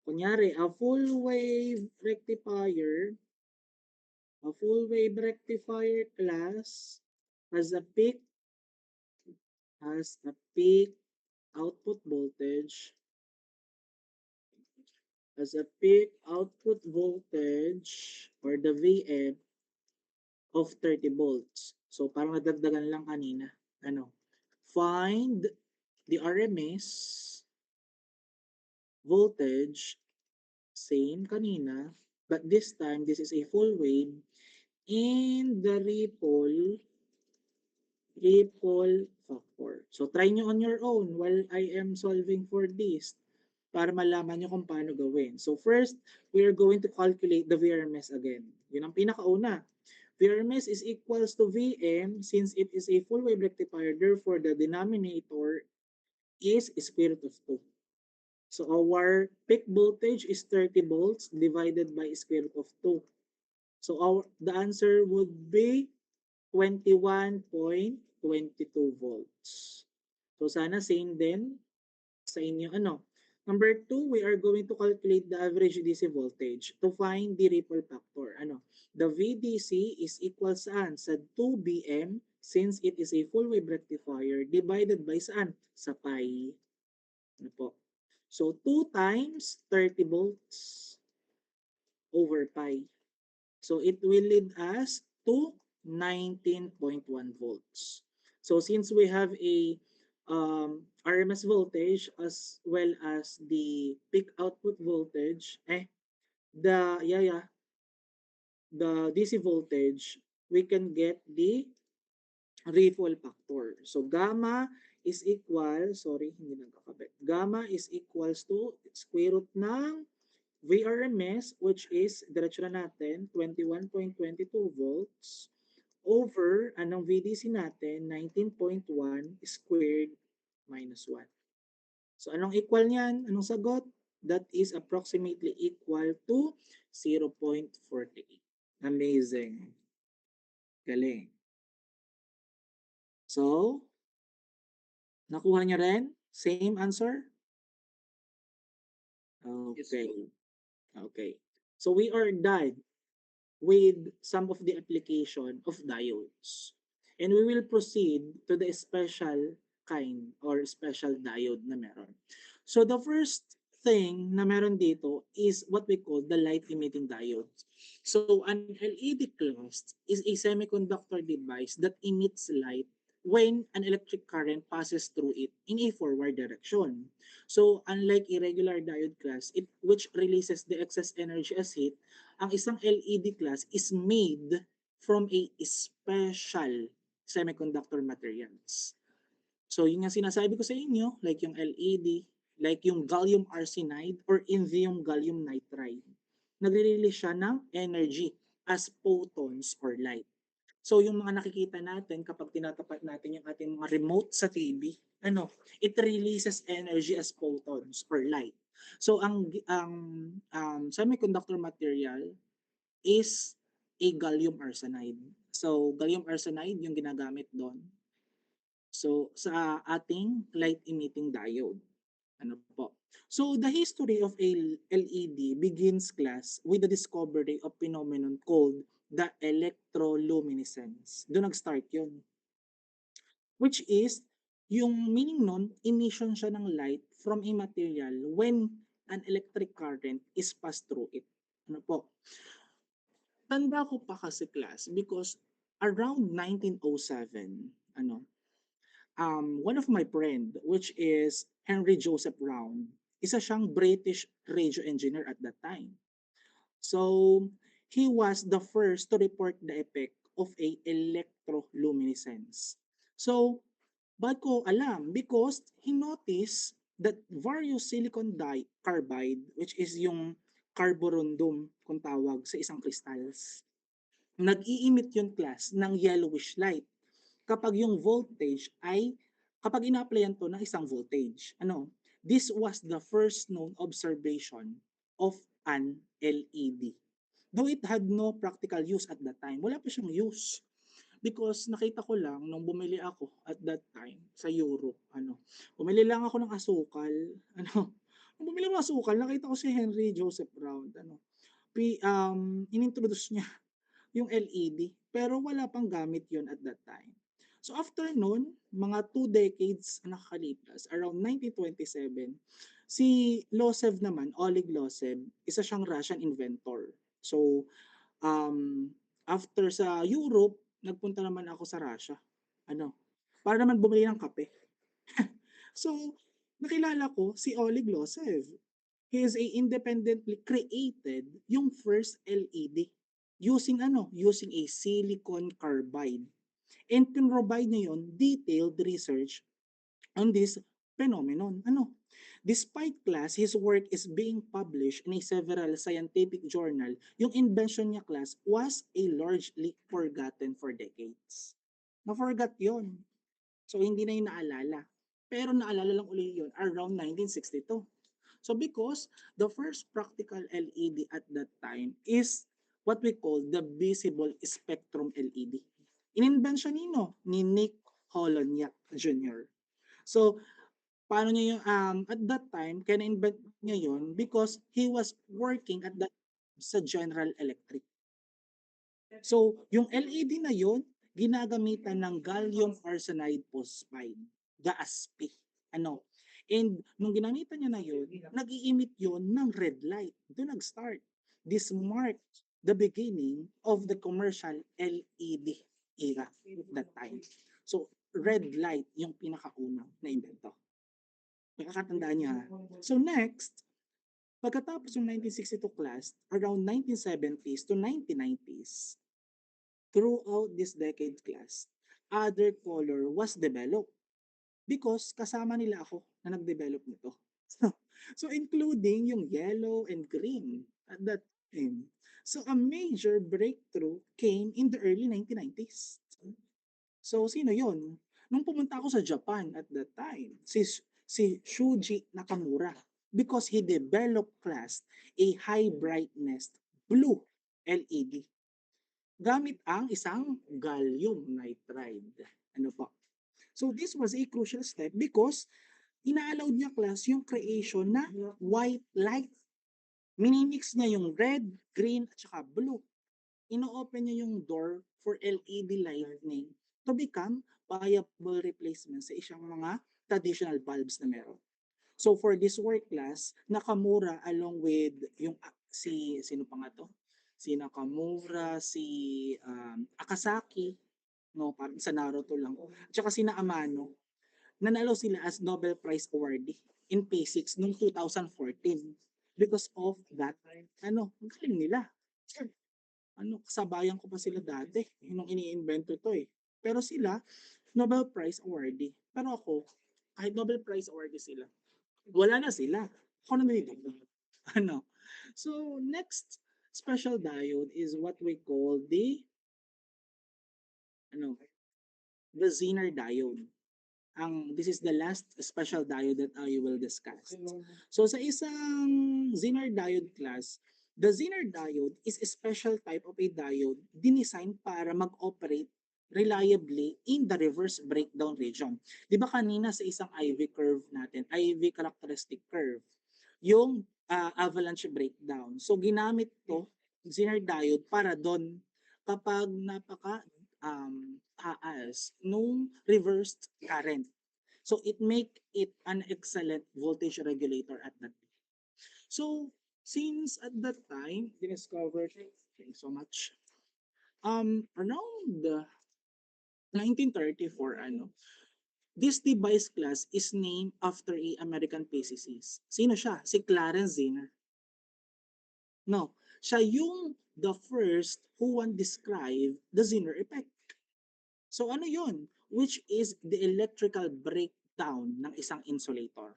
Kunyari, a full wave rectifier class has a peak output voltage or the VM of 30 volts. So parang nadagdagan lang kanina. Find the RMS voltage, same kanina, but this time this is a full wave in the ripple factor. So try nyo on your own while I am solving for this para malaman nyo kung paano gawin. So first, we are going to calculate the VRMS again. Yun ang pinakauna. VRMS is equals to VM since it is a full wave rectifier. Therefore, the denominator is square root of 2. So our peak voltage is 30 volts divided by square root of 2. So the answer would be 21.22 volts. So sana same din sa inyo ano. Number 2, we are going to calculate the average DC voltage to find the ripple factor. Ano? The VDC is equal saan? Sa 2 bm since it is a full wave rectifier divided by saan? Sa pi. Ano po? So 2 times 30 volts over pi. So it will lead us to 19.1 volts. So since we have a RMS voltage as well as the peak output voltage, the DC voltage, we can get the ripple factor. So gamma is equal, sorry, hindi nagkakabit. Gamma is equals to square root ng VRMS, which is, diretso na natin, 21.22 volts over, anong VDC natin, 19.1 squared minus 1. So anong equal niyan? Anong sagot? That is approximately equal to 0.48. Amazing. Galing. So, nakuha niyo rin? Same answer? Okay. Okay. So we are done with some of the application of diodes. And we will proceed to the special kind or special diode na meron. So the first thing na meron dito is what we call the light emitting diode. So an LED class is a semiconductor device that emits light when an electric current passes through it in a forward direction. So unlike a regular diode class, which releases the excess energy as heat, ang isang LED class is made from a special semiconductor materials. So yun nga sinasabi ko sa inyo, like yung LED, like yung gallium arsenide or indium gallium nitride. Nagre-release siya ng energy as photons or light. So yung mga nakikita natin kapag tinatapat natin yung ating mga remote sa TV, it releases energy as photons or light. So ang semiconductor material is a gallium arsenide. So gallium arsenide yung ginagamit doon. So sa ating light emitting diode. Ano po? So the history of a LED begins, class, with the discovery of phenomenon called the electroluminescence. Doon nag-start yun. Which is, yung meaning nun, emission siya ng light from a material when an electric current is passed through it. Ano po? Tanda ko pa kasi, class, because around 1907, one of my friend, which is Henry Joseph Brown, isa siyang British radio engineer at that time. So, he was the first to report the effect of a electroluminescence. So, ba't ko alam? Because he noticed that various silicon carbide, which is yung carborundum kung tawag sa isang crystals, nag-i-emit yung class ng yellowish light kapag yung voltage ay, kapag ina-applyan to ng isang voltage. This was the first known observation of an LED. Though it had no practical use at that time. Wala pa siyang use. Because nakita ko lang nung bumili ako at that time sa Europe, bumili lang ako ng asukal, nung bumili ng asukal, nakita ko si Henry Joseph Brown, inintroduce niya yung LED, pero wala pang gamit yon at that time. So after nun, mga 2 decades ang nakakalipas, around 1927, si Losev naman, Oleg Losev, isa siyang Russian inventor. So after sa Europe, nagpunta naman ako sa Russia. Para naman bumili ng kape. So, nakilala ko si Oleg Losev. He is a independently created yung first LED using using a silicon carbide. And pinrovide niya yun detailed research on this phenomenon. Despite, class, his work is being published in a several scientific journal, yung invention niya, class, was a largely forgotten for decades. Na-forgot yon. So, hindi na yun naalala. Pero naalala lang ulit yun around 1962. So, because the first practical LED at that time is what we call the visible spectrum LED. Inimbensyon nino? Ni Nick Holonyak Jr. So, paano niya yung, at that time, kaya na-invent niya yun because he was working at that sa General Electric. So, yung LED na yun, ginagamitan ng gallium arsenide phosphide, GAASP. Ano? And nung ginamitan niya na yun, nag-i-emit yun ng red light. Doon nag-start. This marked the beginning of the commercial LED era at that time. So, red light yung pinakaunang na invento. Nakakatandaan niya. So next, pagkatapos ng 1962 class, around 1970s to 1990s, throughout this decade class, other color was developed because kasama nila ako na nag-develop nito. So including yung yellow and green at that time. So a major breakthrough came in the early 1990s. So sino yon? Nung pumunta ako sa Japan at that time, si Shuji Nakamura because he developed class a high brightness blue LED gamit ang isang gallium nitride. Ano po? So this was a crucial step because ina-allowed niya class yung creation na white light. Minimix niya yung red, green, at saka blue. Ino-open niya yung door for LED lighting to become viable replacement sa isang mga traditional bulbs na meron. So for this work class, Nakamura along with yung si sino pa nga to? Si Nakamura, si Akasaki, no, parang sa Naruto lang. Tsaka si Amano, nanalo sila as Nobel Prize awardee in physics noong 2014 because of that, ang galing nila. Kasabayan ko pa sila dati, nung ini-invento to eh. Pero sila, Nobel Prize awardee. Pero ako, kahit Nobel Prize awardee sila, wala na sila. Ako na dito. Ano? So, next special diode is what we call the Zener diode. This is the last special diode that I will discuss. So, sa isang Zener diode class, the Zener diode is a special type of a diode dinisign para mag-operate reliably in the reverse breakdown region. Di ba kanina sa isang IV curve natin, IV characteristic curve, yung avalanche breakdown. So ginamit to, Zener diode, para doon kapag napaka taas nung reversed current. So it make it an excellent voltage regulator at that time. So since at that time, discovered, thank you so much, around 1934, this device class is named after a American physicist. Sino siya? Si Clarence Zener. No, siya yung the first who describe the Zener effect. So ano yun? Which is the electrical breakdown ng isang insulator.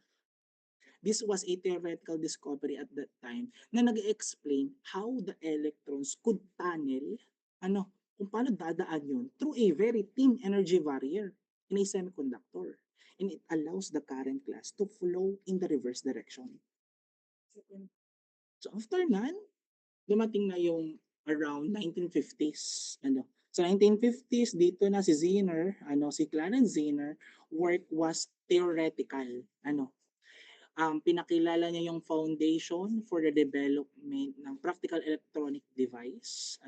This was a theoretical discovery at that time na nag-explain how the electrons could tunnel, kung paano dadaan yun through a very thin energy barrier in a semiconductor. And it allows the current class to flow in the reverse direction. So after nan, dumating na yung around 1950s. Sa 1950s, dito na si Zener, si Clarence Zener, work was theoretical. Pinakilala niya yung foundation for the development ng practical electronic device.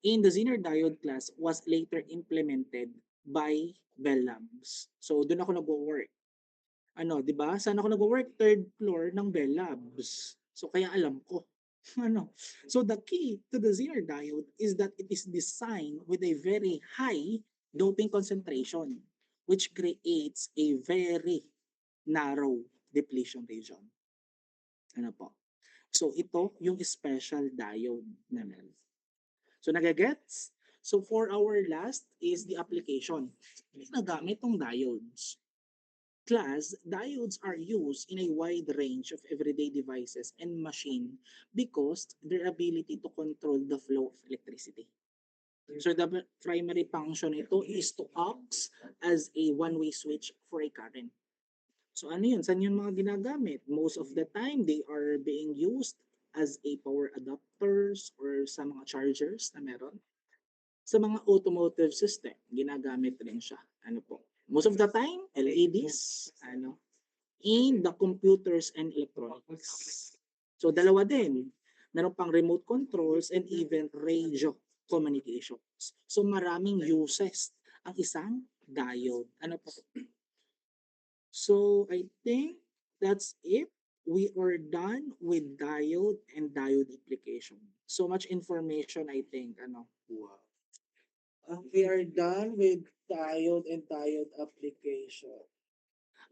In the Zener diode class was later implemented by Bell Labs. So doon ako nag-work. 'Di ba? Saan ako nag-work? Third floor ng Bell Labs. So kaya alam ko. So the key to the Zener diode is that it is designed with a very high doping concentration, which creates a very narrow depletion region. So ito yung special diode naman. So nagagets? So for our last is the application. Nagamit tong diodes. Class, diodes are used in a wide range of everyday devices and machine because their ability to control the flow of electricity. So the primary function ito is to act as a one-way switch for a current. So ano yun? Saan yung mga ginagamit? Most of the time, they are being used as a power adapters or sa mga chargers na meron. Sa mga automotive system, ginagamit rin siya. Ano po? Most of the time, LEDs, ano, in the computers and electronics. So dalawa din. Meron pang remote controls and even radio communications. So maraming uses ang isang diode. Ano po? So I think that's it. We are done with diode and diode application. So much information, I think. Ano? Wow. We are done with diode and diode application.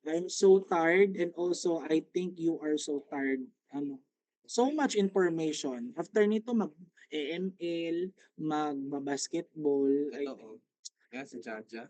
I'm so tired and also I think you are so tired. Ano? So much information. After nito mag-EML, mag-basketball. Oo. Kaya si Jaja.